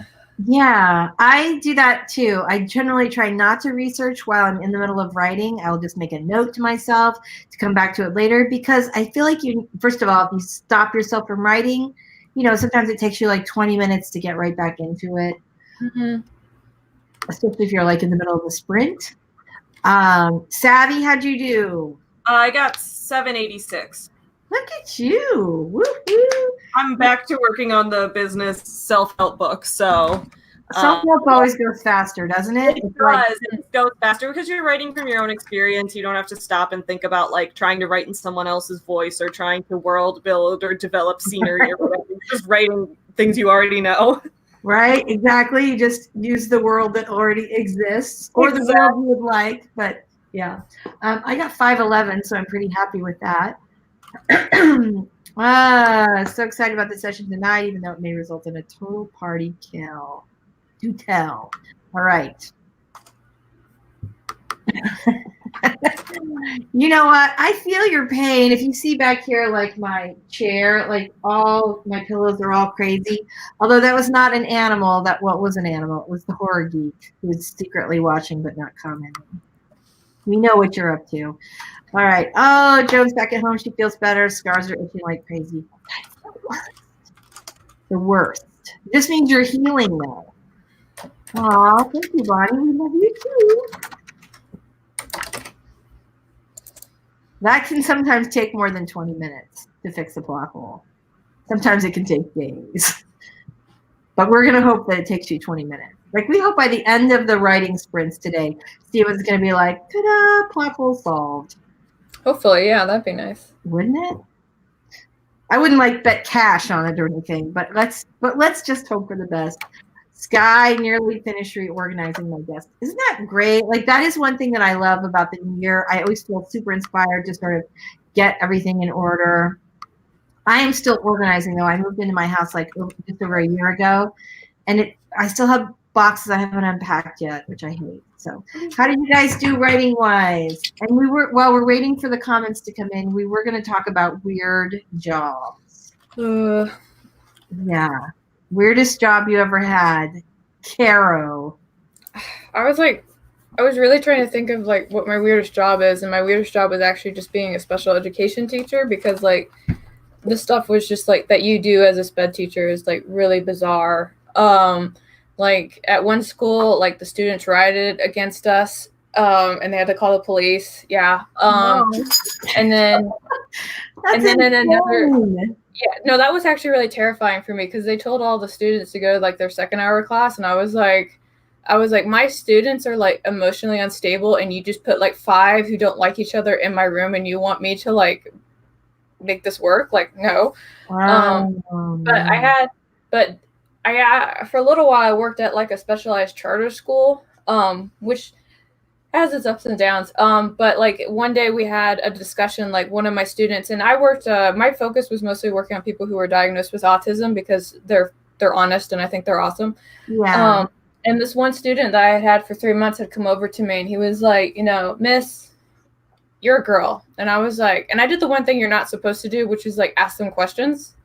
Yeah, I do that too. I generally try not to research while I'm in the middle of writing. I'll just make a note to myself to come back to it later because I feel like first of all, if you stop yourself from writing, sometimes it takes you like 20 minutes to get right back into it. Especially if you're like in the middle of a sprint. Savvy, how'd you do? I got 786. Look at you. Woo-hoo. I'm back to working on the business self-help book. So self-help always goes faster, doesn't it? It does. It goes faster because you're writing from your own experience. You don't have to stop and think about like trying to write in someone else's voice or trying to world build or develop scenery or whatever. You're just writing things you already know. Right, exactly. You just use the world that already exists or the world you would like. But yeah, I got 511, so I'm pretty happy with that. So excited about the session tonight, even though it may result in a total party kill. Do tell. All right. You know what? I feel your pain. If you see back here, like my chair, like all my pillows are all crazy. Although that was not an animal. What was an animal? It was the horror geek who was secretly watching but not commenting. We know what you're up to. All right. Oh, Joan's back at home. She feels better. Scars are itching like crazy. The worst. This means you're healing now. Aw, thank you, Bonnie. We love you too. That can sometimes take more than 20 minutes to fix a plot hole. Sometimes it can take days. But we're going to hope that it takes you 20 minutes. Like, we hope by the end of the writing sprints today, Steven's going to be like, ta-da, plot hole solved. Hopefully, yeah, that'd be nice. Wouldn't it? I wouldn't like bet cash on it or anything, but let's just hope for the best. Sky nearly finished reorganizing my desk. Isn't that great? Like, that is one thing that I love about the new year. I always feel super inspired to sort of get everything in order. I am still organizing, though. I moved into my house like just over a year ago, and I still have boxes I haven't unpacked yet, which I hate. So how did you guys do writing wise? And while we're waiting for the comments to come in, we were going to talk about weird jobs. Yeah. Weirdest job you ever had, Carrow. I was really trying to think of like what my weirdest job is, and my weirdest job was actually just being a special education teacher because like the stuff was just like that you do as a sped teacher is like really bizarre. Like at one school, like the students rioted against us, and they had to call the police. Yeah. And then in another. Yeah, no, that was actually really terrifying for me because they told all the students to go to like their second hour class, and I was like, my students are like emotionally unstable, and you just put like 5 who don't like each other in my room, and you want me to like make this work? Like, no. But I for a little while I worked at like a specialized charter school, which has its ups and downs. But like one day we had a discussion, like one of my students, and I worked, my focus was mostly working on people who were diagnosed with autism because they're they're honest, and I think they're awesome. Yeah. And this one student that I had had for 3 months had come over to me, and he was like, you know, Miss, you're a girl. And I was like, and I did the one thing you're not supposed to do, which is like ask them questions.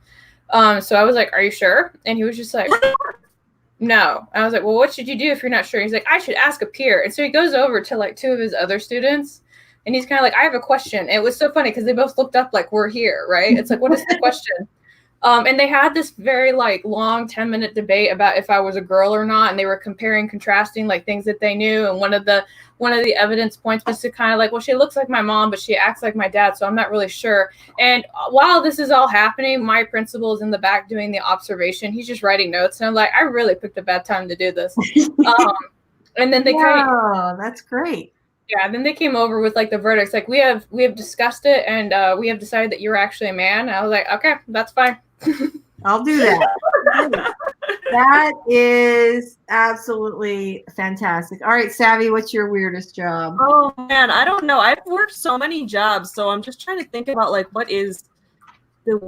So I was like, are you sure? And he was just like, no. I was like, well, what should you do if you're not sure? He's like, I should ask a peer. And so he goes over to like 2 of his other students, and he's kind of like, I have a question. And it was so funny because they both looked up like, we're here, right? It's like, what is the question? And they had this very like long 10-minute debate about if I was a girl or not, and they were comparing, contrasting like things that they knew. And one of the evidence points was to kind of like, well, she looks like my mom, but she acts like my dad, so I'm not really sure. And while this is all happening, my principal is in the back doing the observation. He's just writing notes, and I'm like, I really picked a bad time to do this. And then they that's great. Yeah, then they came over with like the verdicts, like we have discussed it, and we have decided that you're actually a man. And I was like, okay, that's fine. I'll do that. That is absolutely fantastic. All right, Savvy, what's your weirdest job? Oh man, I don't know. I've worked so many jobs, so I'm just trying to think about like what is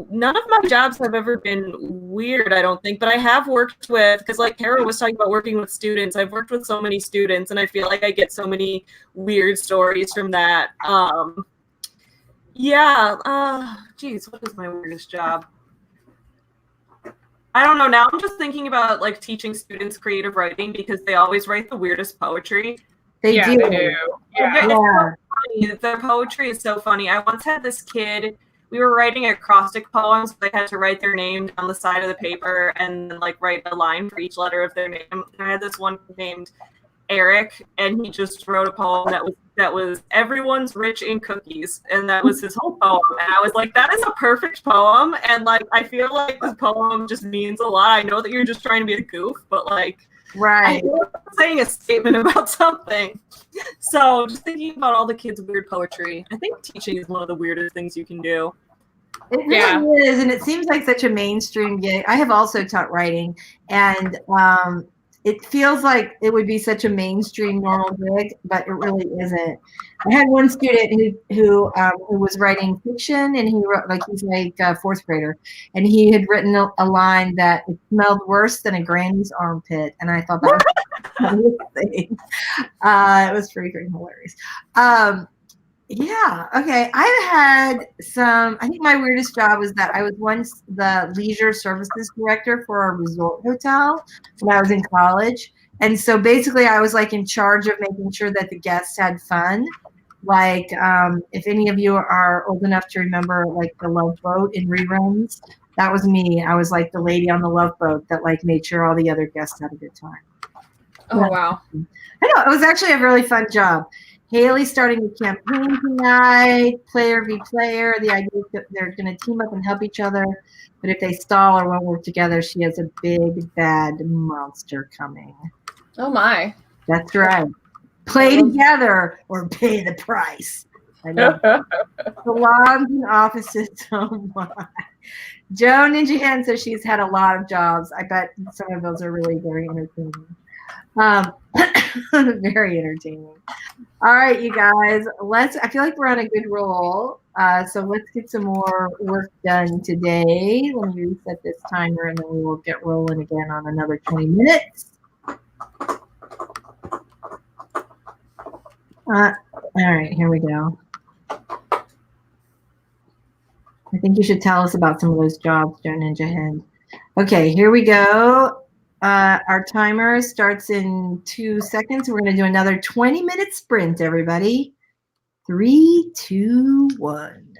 none of my jobs have ever been weird, I don't think, but I have worked with, because like Carrow was talking about working with students, I've worked with so many students, and I feel like I get so many weird stories from that. Geez, what is my weirdest job? I don't know. Now I'm just thinking about like teaching students creative writing because they always write the weirdest poetry. They do. Yeah. It's so funny. Their poetry is so funny. I once had this kid, we were writing acrostic poems, but they had to write their name on the side of the paper and then like write a line for each letter of their name. And I had this one named Eric, and he just wrote a poem that was everyone's rich in cookies, and that was his whole poem. And I was like, that is a perfect poem, and like I feel like this poem just means a lot. I know that you're just trying to be a goof, but like right, I feel like I'm saying a statement about something. So just thinking about all the kids' weird poetry, I think teaching is one of the weirdest things you can do. It really is, and it seems like such a mainstream gig. I have also taught writing, and it feels like it would be such a mainstream normal gig, but it really isn't. I had one student who was writing fiction, and he wrote, like, he's like a 4th grader, and he had written a line that it smelled worse than a granny's armpit, and I thought that was the funniest thing. It was pretty freaking hilarious. Yeah. Okay. I've had some, I think my weirdest job was that I was once the leisure services director for a resort hotel when I was in college. And so basically I was like in charge of making sure that the guests had fun. Like, if any of you are old enough to remember like the Love Boat in reruns, that was me. I was like the lady on the Love Boat that like made sure all the other guests had a good time. Oh, wow. I know, it was actually a really fun job. Haley's starting a campaign tonight, player v. player. The idea is that they're going to team up and help each other, but if they stall or won't work together, she has a big, bad monster coming. Oh, my. That's right. Play together or pay the price. I know. Salons and offices. Oh, my. Joe Ninja Hen says she's had a lot of jobs. I bet some of those are really very entertaining. Very entertaining. All right, you guys, I feel like we're on a good roll. So let's get some more work done today. Let me reset this timer and then we will get rolling again on another 20 minutes. All right, here we go. I think you should tell us about some of those jobs, Joe Ninja Hen. Okay, here we go. Our timer starts in 2 seconds. We're going to do another 20-minute sprint, everybody. 3, 2, 1.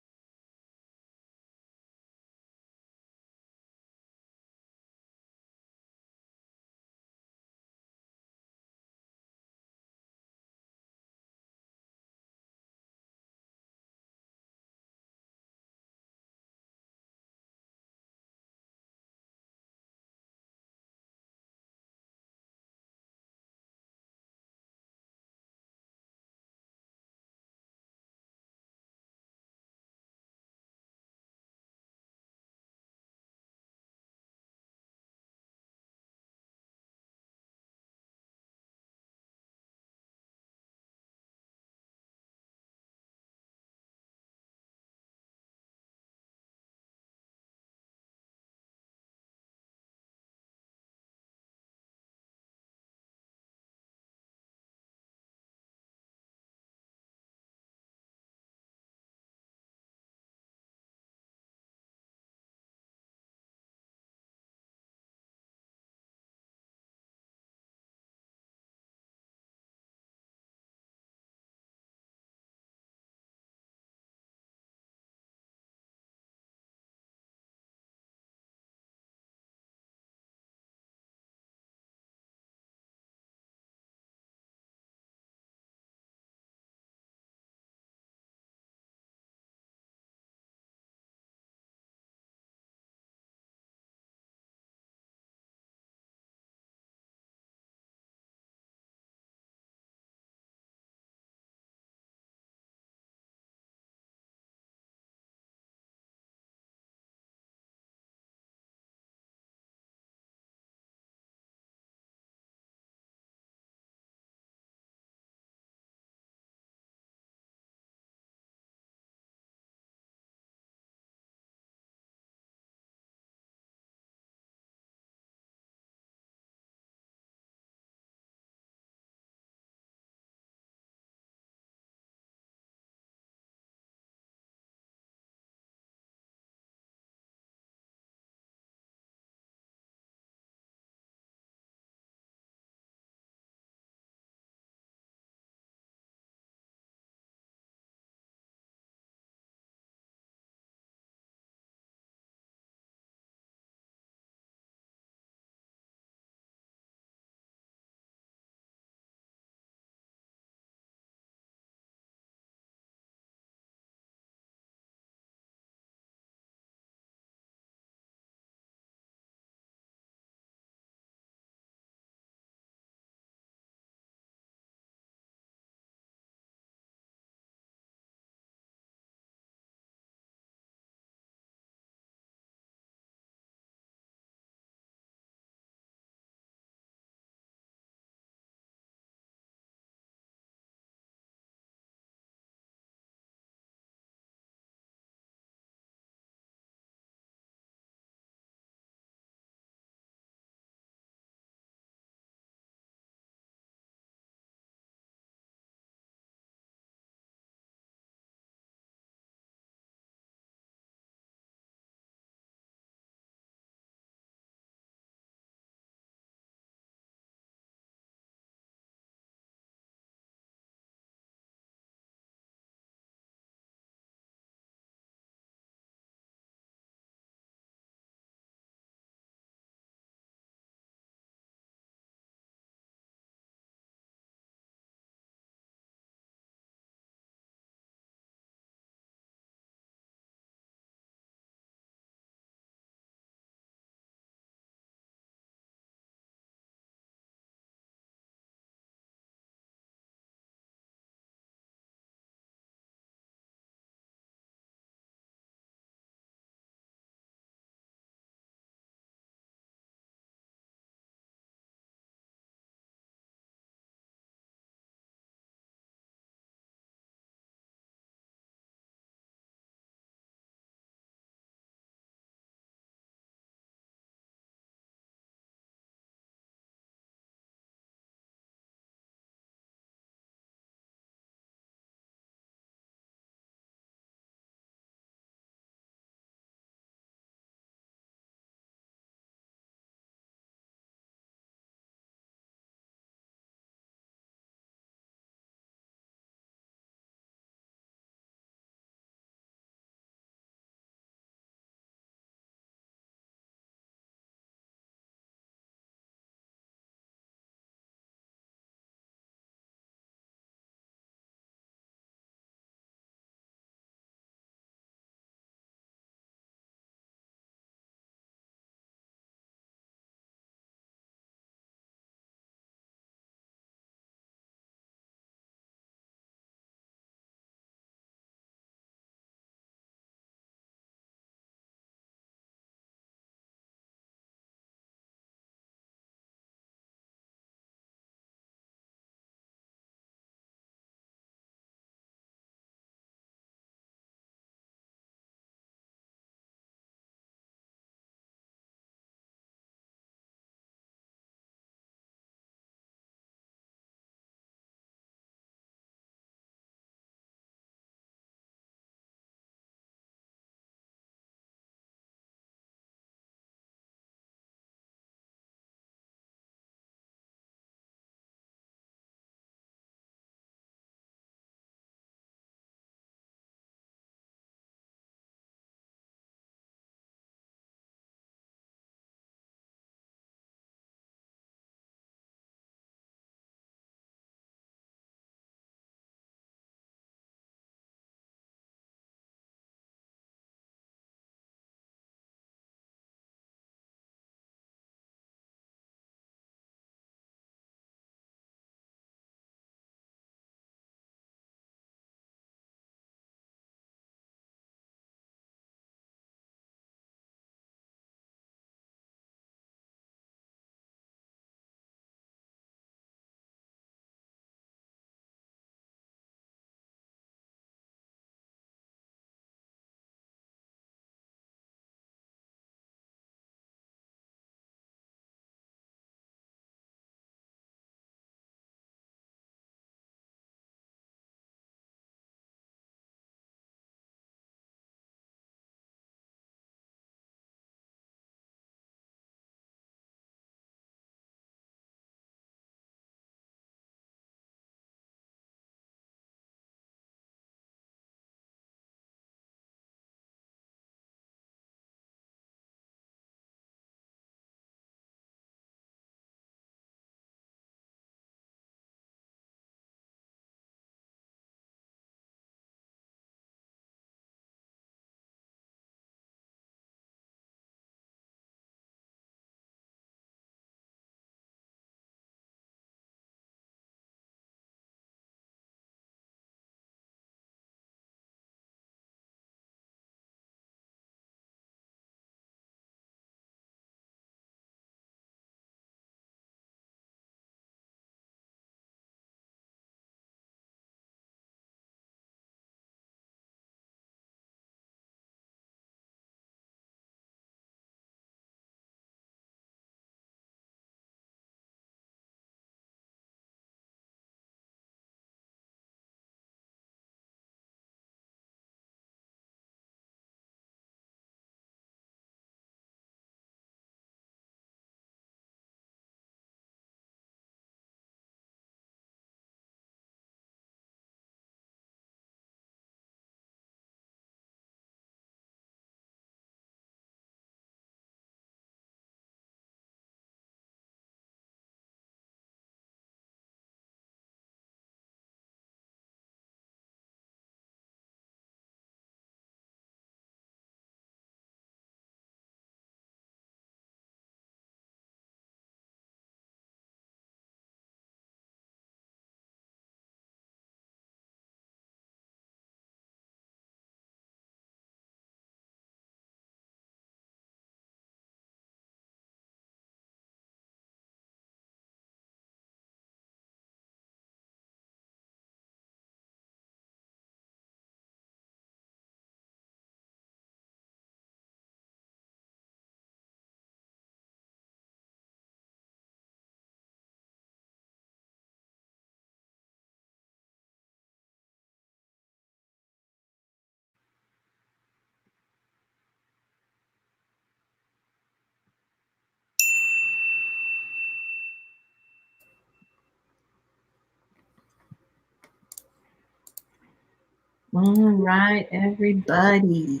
All right, everybody.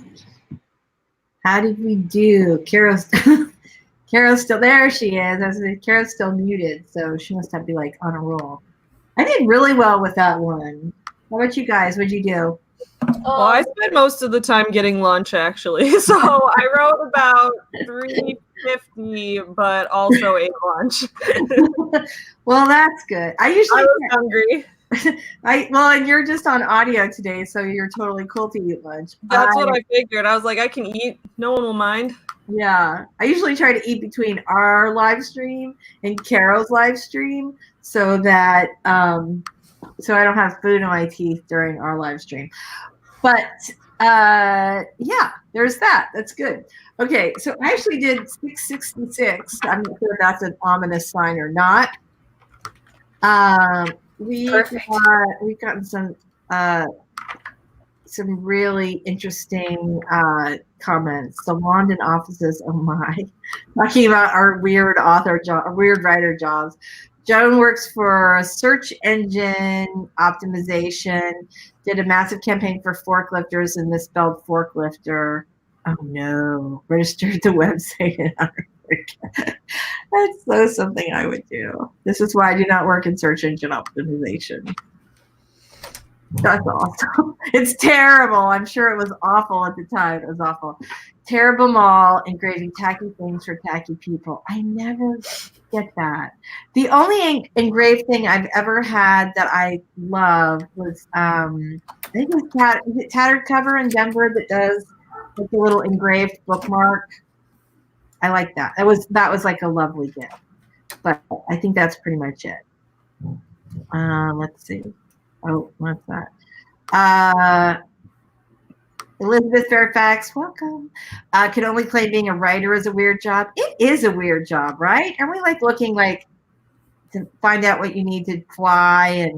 How did we do? Carrow's still there. She is. I said, Carrow's still muted, so she must have to be like on a roll. I did really well with that one. How about you guys? What'd you do? Well, I spent most of the time getting lunch, actually. So I wrote about 350, but also ate lunch. Well, that's good. I was hungry. Well, and you're just on audio today, so you're totally cool to eat lunch. That's what I figured. I was like, I can eat. No one will mind. Yeah. I usually try to eat between our live stream and Carrow's live stream so that so I don't have food in my teeth during our live stream. But yeah, there's that. That's good. Okay, so I actually did 666. I'm not sure if that's an ominous sign or not. We've gotten some really interesting comments. The London offices, oh my, talking about our weird weird writer jobs. Joan works for search engine optimization, did a massive campaign for forklifters and misspelled forklifter. Oh no, registered the website in Africa. That's so something I would do. This is why I do not work in search engine optimization. That's awesome. It's terrible. I'm sure it was awful at the time. It was awful. Terrible mall, engraving tacky things for tacky people. I never get that. The only engraved thing I've ever had that I love was I think it was is it Tattered Cover in Denver that does like a little engraved bookmark. I like that. That was like a lovely gift. But I think that's pretty much it. Let's see. Oh, what's that? Elizabeth Fairfax, welcome. Can only claim being a writer is a weird job. It is a weird job, right? And we like looking like to find out what you need to fly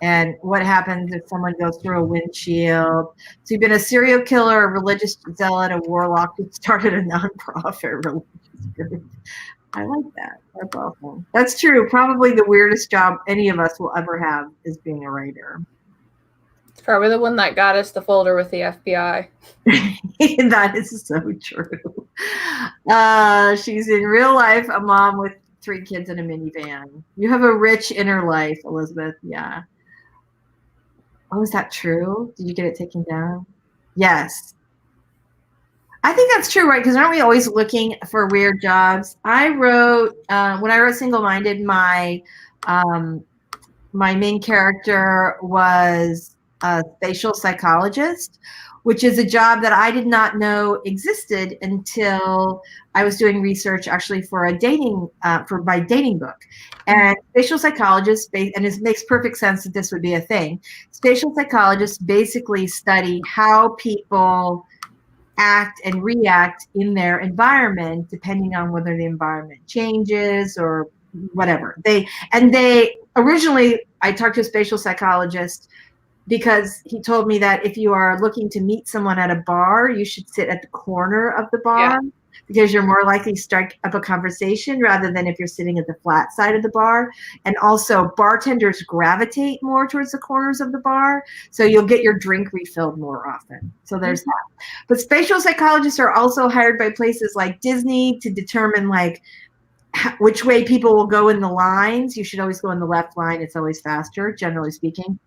and what happens if someone goes through a windshield. So you've been a serial killer, a religious zealot, a warlock who started a nonprofit religious group. I like that. That's awesome. That's true. Probably the weirdest job any of us will ever have is being a writer. It's probably the one that got us the folder with the FBI. That is so true. She's in real life a mom with 3 kids in a minivan. You have a rich inner life, Elizabeth. Yeah. Oh, is that true? Did you get it taken down? Yes. I think that's true, right? Because aren't we always looking for weird jobs? I wrote, when I wrote Single Minded, my main character was a spatial psychologist, which is a job that I did not know existed until I was doing research actually for a for my dating book. And spatial psychologists, and it makes perfect sense that this would be a thing. Spatial psychologists basically study how people act and react in their environment, depending on whether the environment changes or whatever. They originally, I talked to a spatial psychologist because he told me that if you are looking to meet someone at a bar, you should sit at the corner of the bar because you're more likely to strike up a conversation rather than if you're sitting at the flat side of the bar. And also bartenders gravitate more towards the corners of the bar, so you'll get your drink refilled more often. So there's that. But spatial psychologists are also hired by places like Disney to determine like which way people will go in the lines. You should always go in the left line. It's always faster, generally speaking.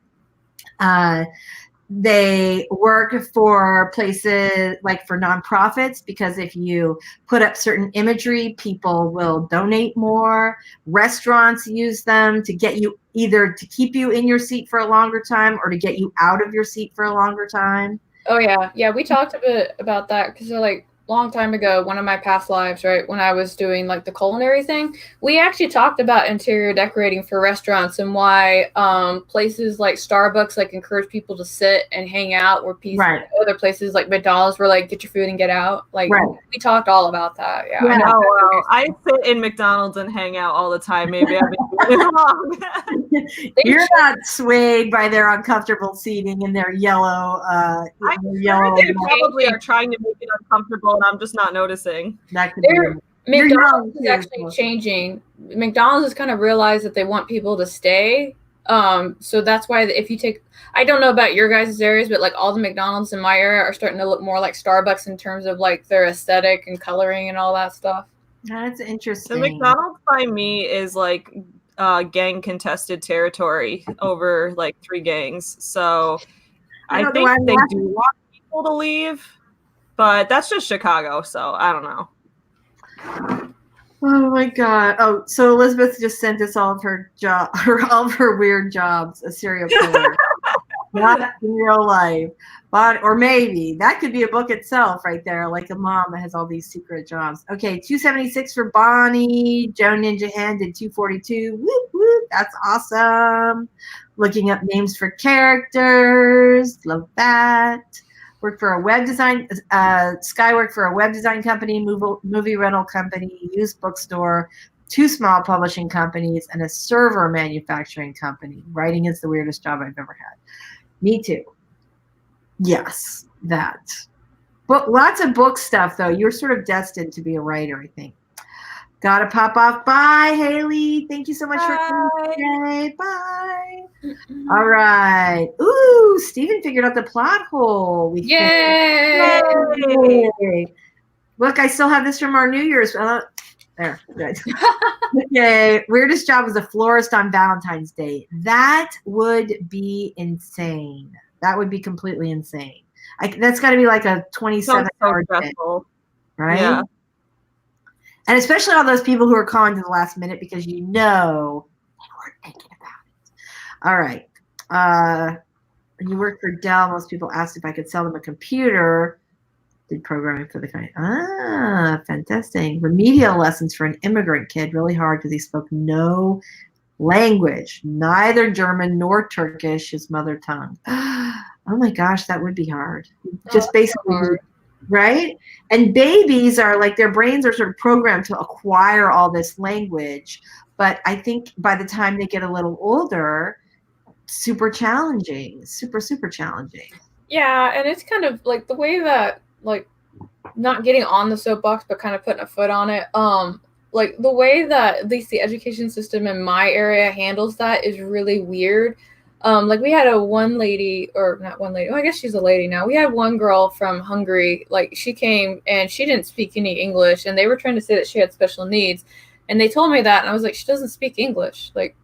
They work for places like for nonprofits because if you put up certain imagery, people will donate more. Restaurants use them to get you either to keep you in your seat for a longer time or to get you out of your seat for a longer time. Oh, yeah. Yeah, we talked a bit about that because like long time ago, one of my past lives, right, when I was doing like the culinary thing, we actually talked about interior decorating for restaurants and why places like Starbucks like encourage people to sit and hang out, where other places like McDonald's were like get your food and get out. Like we talked all about that. Yeah. I know. I sit in McDonald's and hang out all the time. Maybe I've been doing it wrong. You're not swayed by their uncomfortable seating and their yellow. They probably are trying to make it uncomfortable. I'm just not noticing. That could McDonald's is actually changing. McDonald's has kind of realized that they want people to stay So that's why if you take, I don't know about your guys' areas, but like all the McDonald's in my area are starting to look more like Starbucks in terms of like their aesthetic and coloring and all that stuff. That's interesting. The McDonald's by me is like gang contested territory over like 3 gangs. So I think they do want people to leave, but that's just Chicago. So I don't know. Oh my God. Oh, so Elizabeth just sent us all of her all of her weird jobs, a serial killer. Not in real life. But or maybe that could be a book itself right there, like a mom that has all these secret jobs. Okay, 276 for Bonnie. Joe Ninja Hand did 242. Whoop whoop. That's awesome. Looking up names for characters. Love that. Worked for a web design, Sky worked for a web design company, movie rental company, used bookstore, 2 small publishing companies, and a server manufacturing company. Writing is the weirdest job I've ever had. Me too. Yes, that. But lots of book stuff, though. You're sort of destined to be a writer, I think. Gotta pop off. Bye, Haley. Thank you so much for coming today. Bye. All right. Ooh, Stephen figured out the plot hole. Yay! Look, I still have this from our New Year's. There, good. Okay. Weirdest job was a florist on Valentine's Day. That would be insane. That would be completely insane. That's got to be like a 27-hour day, right? Yeah. And especially all those people who are calling to the last minute because you know they weren't thinking about it. All right. When you work for Dell, most people asked if I could sell them a computer. Did programming for the kind. Fantastic. Remedial lessons for an immigrant kid. Really hard because he spoke no language, neither German nor Turkish, his mother tongue. Oh my gosh, that would be hard. Just basically hard. Right? And babies are like, their brains are sort of programmed to acquire all this language. But I think by the time they get a little older, super challenging, super challenging. Yeah. And it's kind of like the way that, like, not getting on the soapbox, but kind of putting a foot on it. Like the way that at least the education system in my area handles that is really weird. Like we had one lady, or not one lady, I guess she's a lady now. We had one girl from Hungary, like she came and she didn't speak any English and they were trying to say that she had special needs. And they told me that and I was like, she doesn't speak English. Like,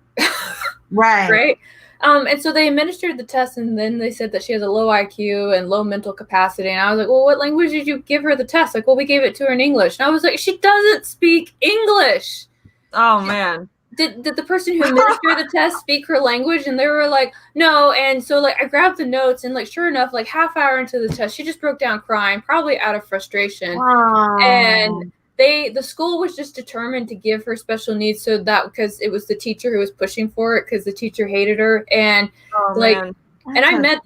right. Right. And so they administered the test and then they said that she has a low IQ and low mental capacity. And I was like, well, what language did you give her the test? Like, well, we gave it to her in English. And I was like, she doesn't speak English. Oh, man. Did the person who administered the test speak her language? And they were like, no. And so like I grabbed the notes and like sure enough, like half hour into the test, she just broke down crying, probably out of frustration. Oh. And the school was just determined to give her special needs so that because it was the teacher who was pushing for it because the teacher hated her. And man. And I met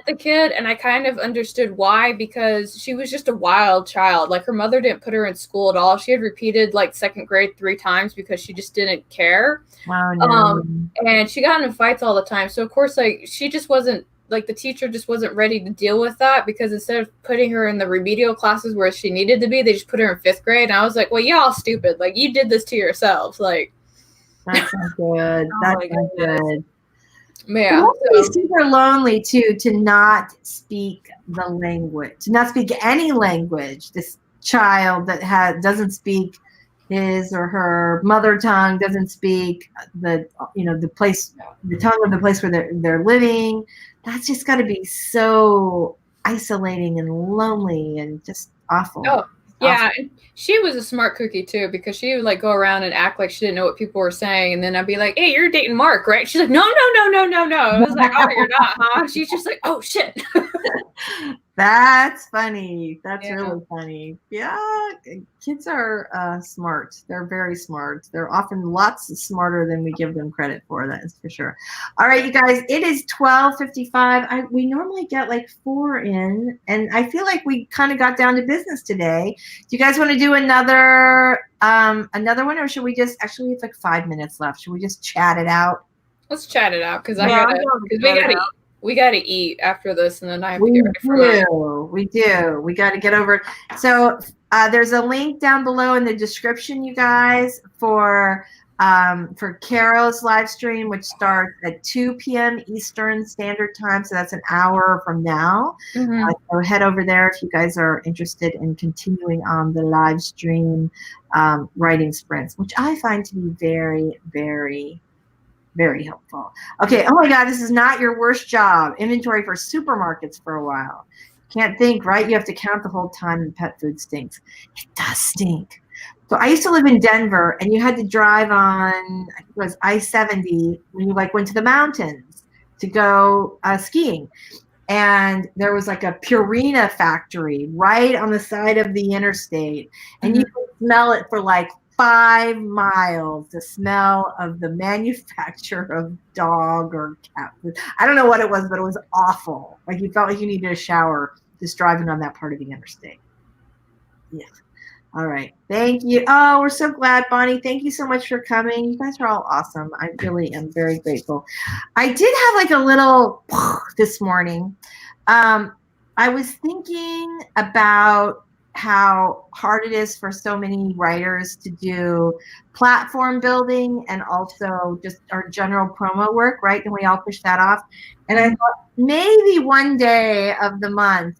the kid and I kind of understood why, because she was just a wild child. Like her mother didn't put her in school at all. She had repeated like second grade 3 times because she just didn't care. Wow, no. And she got into fights all the time. So of course, like she just wasn't, like the teacher just wasn't ready to deal with that, because instead of putting her in the remedial classes where she needed to be, they just put her in 5th grade. And I was like, well, y'all stupid. Like you did this to yourselves. Like that's not good. That's not good. Yeah, it must be super lonely too to not speak the language, to not speak any language. This child that doesn't speak his or her mother tongue, doesn't speak the tongue of the place where they're living. That's just got to be so isolating and lonely and just awful. Oh. Yeah, and she was a smart cookie too, because she would like go around and act like she didn't know what people were saying, and then I'd be like, "Hey, you're dating Mark, right?" She's like, "No." I was like, "Oh, you're not, huh?" She's just like, "Oh shit." That's funny. That's really funny. Yeah, kids are smart. They're very smart. They're often lots smarter than we give them credit for. That is for sure. All right, you guys. It is 12:55. We normally get like 4 in, and I feel like we kind of got down to business today. Do you guys want to do another one, or should we just actually? It's like 5 minutes left. Should we just chat it out? Let's chat it out because we gotta eat after this, and then I have to get ready for lunch. We do. We got to get over it. So there's a link down below in the description, you guys, for for Carrow's live stream, which starts at 2 p.m. Eastern Standard Time. So that's an hour from now. So head over there if you guys are interested in continuing on the live stream writing sprints, which I find to be very, very, very helpful. Okay. Oh my God, this is not your worst job. Inventory for supermarkets for a while. Can't think, right? You have to count the whole time and pet food stinks. It does stink. So I used to live in Denver, and you had to drive on, I think it was I-70 when you like went to the mountains to go skiing. And there was like a Purina factory right on the side of the interstate. And you could smell it for like 5 miles, the smell of the manufacture of dog or cat food. I don't know what it was, but it was awful. Like you felt like you needed a shower just driving on that part of the interstate. Yeah. All right. Thank you. Oh, we're so glad, Bonnie. Thank you so much for coming. You guys are all awesome. I really am very grateful. I did have like a little this morning. I was thinking about how hard it is for so many writers to do platform building and also just our general promo work, right? And we all push that off. And I thought maybe one day of the month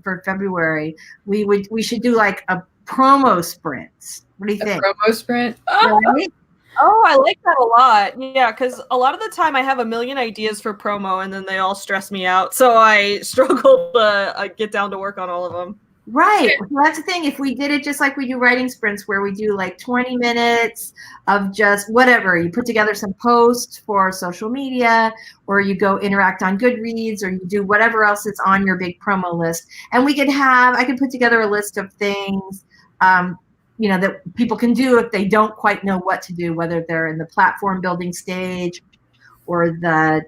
for February, we should do like a promo sprints. What do you think? Promo sprint? Right? Oh, I like that a lot. Yeah, because a lot of the time I have a million ideas for promo and then they all stress me out. So I struggle to get down to work on all of them. Right. Well, that's the thing. If we did it just like we do writing sprints where we do like 20 minutes of just whatever, you put together some posts for social media, or you go interact on Goodreads, or you do whatever else is on your big promo list. And I could put together a list of things that people can do if they don't quite know what to do, whether they're in the platform building stage or the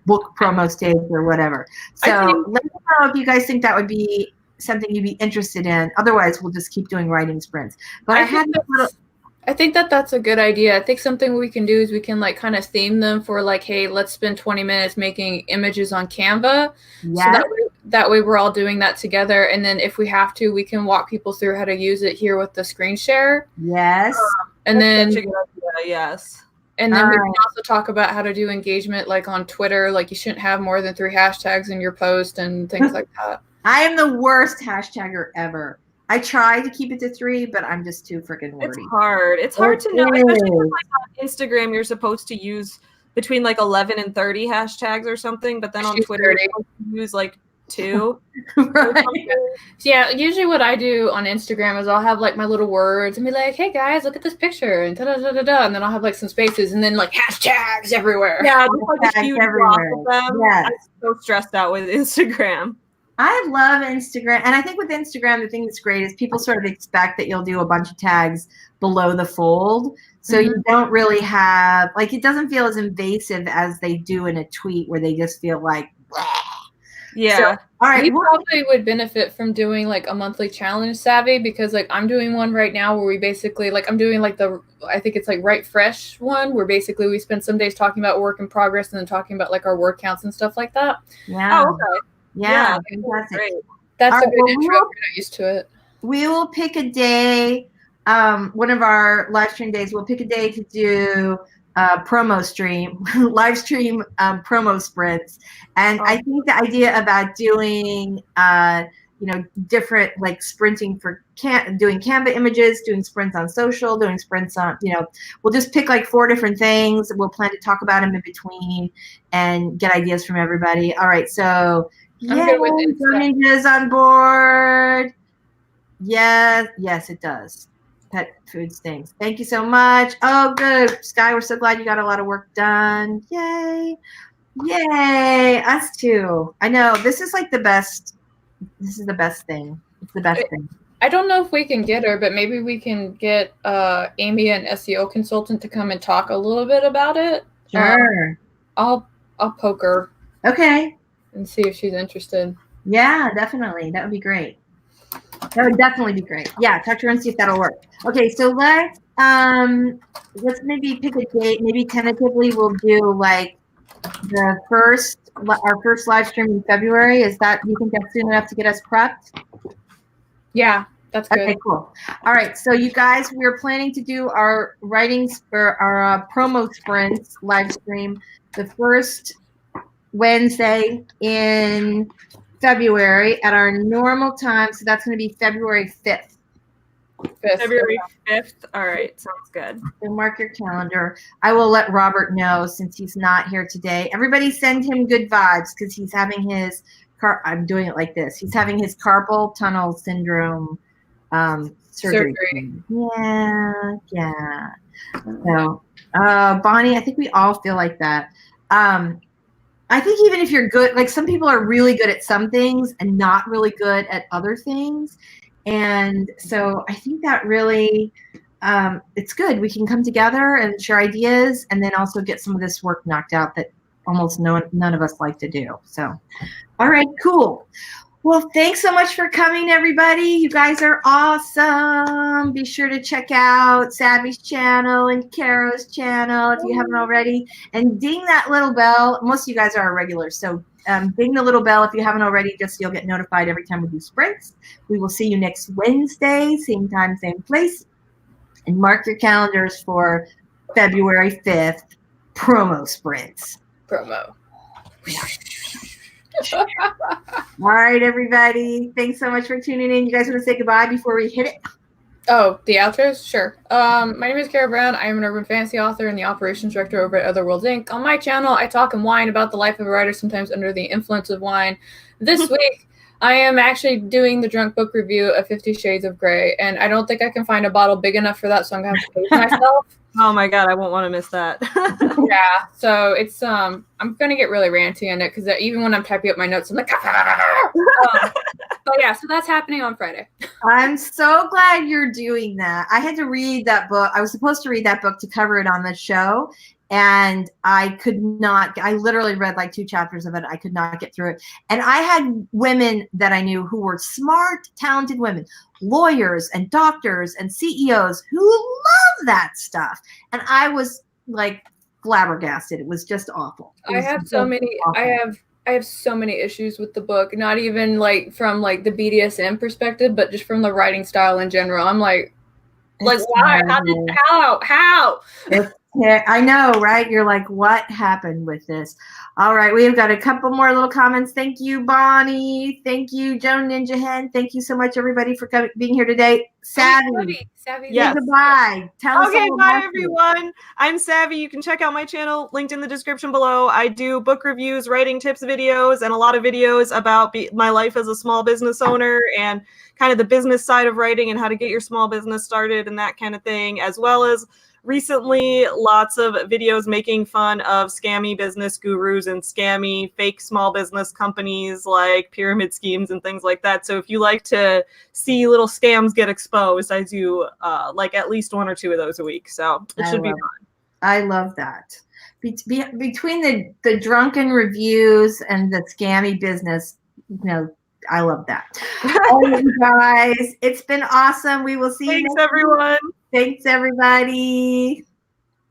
book promo stage or whatever. So let me know if you guys think that would be something you'd be interested in. Otherwise, we'll just keep doing writing sprints. But I think that's a good idea. I think something we can do is we can like kind of theme them for like, hey, let's spend 20 minutes making images on Canva. Yes. So that way we're all doing that together. And then if we have to, we can walk people through how to use it here with the screen share. Yes. And then such a good idea, yes. And then we can also talk about how to do engagement like on Twitter. Like you shouldn't have more than 3 hashtags in your post and things like that. I am the worst hashtagger ever. I try to keep it to 3, but I'm just too freaking wordy. It's hard. It's hard to know, especially when, like on Instagram, you're supposed to use between like 11 and 30 hashtags or something, but then on Twitter, you're supposed to use like 2. Right. Yeah, usually what I do on Instagram is I'll have like my little words and be like, hey guys, look at this picture and da-da-da-da-da, and then I'll have like some spaces and then like hashtags everywhere. Yeah, just like a huge block of them. Yes. I'm so stressed out with Instagram. I love Instagram. And I think with Instagram, the thing that's great is people sort of expect that you'll do a bunch of tags below the fold. So you don't really have, like, it doesn't feel as invasive as they do in a tweet where they just feel like, bleh. Yeah. So, all right. We probably would benefit from doing like a monthly challenge, Savvy, because like I'm doing one right now where we basically like I'm doing like I think it's like Write Fresh one where basically we spend some days talking about work in progress and then talking about like our word counts and stuff like that. Yeah. Oh, okay. Yeah. Great. That's all a right, good intro if you're not used to it. We will pick a day. One of our live stream days, we'll pick a day to do promo stream, live stream promo sprints. And I think the idea about doing, different like sprinting for doing Canva images, doing sprints on social, doing sprints on, we'll just pick like 4 different things. We'll plan to talk about them in between and get ideas from everybody. All right. So Ninja's on board. Yes, it does. Pet food stinks. Thank you so much. Oh, good. Sky, we're so glad you got a lot of work done. Yay. Us too. I know. This is like the best. This is the best thing. It's the best thing. I don't know if we can get her, but maybe we can get Amy, an SEO consultant, to come and talk a little bit about it. Sure. I'll poke her. Okay. And see if she's interested. Yeah, definitely. That would be great. That would definitely be great. Yeah, talk to her and see if that'll work. Okay, so let's maybe pick a date. Maybe tentatively we'll do like our first live stream in February. Do you think that's soon enough to get us prepped? Yeah, That's good. Okay, cool. All right, so you guys, we're planning to do our writings for our promo sprints live stream the first Wednesday in February at our normal time. So that's going to be February 5th. February 5th. All right, sounds good. So mark your calendar. I will let Robert know since he's not here today. Everybody send him good vibes because he's having his I'm doing it like this. He's having his carpal tunnel syndrome surgery. Yeah. So, Bonnie, I think we all feel like that. I think even if you're good, like some people are really good at some things and not really good at other things. And so I think that really, it's good. We can come together and share ideas and then also get some of this work knocked out that almost none of us like to do. So, all right, cool. Well, thanks so much for coming, everybody. You guys are awesome. Be sure to check out Savy's channel and Carrow's channel if you haven't already. And ding that little bell. Most of you guys are our regulars, so ding the little bell if you haven't already, just so you'll get notified every time we do sprints. We will see you next Wednesday, same time, same place. And mark your calendars for February 5th, promo sprints. Promo. All right, everybody. Thanks so much for tuning in. You guys want to say goodbye before we hit it? Oh, the outros? Sure. My name is Carrow Brown. I am an urban fantasy author and the operations director over at Otherworlds Inc. On my channel, I talk and whine about the life of a writer, sometimes under the influence of wine. This week, I am actually doing the drunk book review of 50 Shades of Grey, and I don't think I can find a bottle big enough for that, so I'm going to have to pace myself. Oh my God, I won't want to miss that. Yeah, so it's I'm gonna get really ranty in it because even when I'm typing up my notes, I'm like, but yeah, so that's happening on Friday. I'm so glad you're doing that. I had to read that book. I was supposed to read that book to cover it on the show, and I could not. I literally read like 2 chapters of it. I could not get through it. And I had women that I knew who were smart, talented women, lawyers and doctors and CEOs who love that stuff. And I was like flabbergasted. It was just awful. I have so many. Awful. I have so many issues with the book. Not even like from like the BDSM perspective, but just from the writing style in general. I'm like why? How? I know, right? You're like, what happened with this? All right, we've got a couple more little comments. Thank you, Bonnie. Thank you, Joan Ninja Hen. Thank you so much, everybody, for being here today. Savvy. Yes. Goodbye. Tell us all bye, about everyone. I'm Savvy. You can check out my channel linked in the description below. I do book reviews, writing tips videos, and a lot of videos about my life as a small business owner and kind of the business side of writing and how to get your small business started and that kind of thing, as well as recently lots of videos making fun of scammy business gurus and scammy fake small business companies like pyramid schemes and things like that. So if you like to see little scams get exposed, I do like at least 1 or 2 of those a week. So it should be fun. I love that. Between the drunken reviews and the scammy business, you know, I love that. All right, you guys, it's been awesome. We will see you. Thanks, everyone. Thanks, everybody.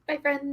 Bye, friends.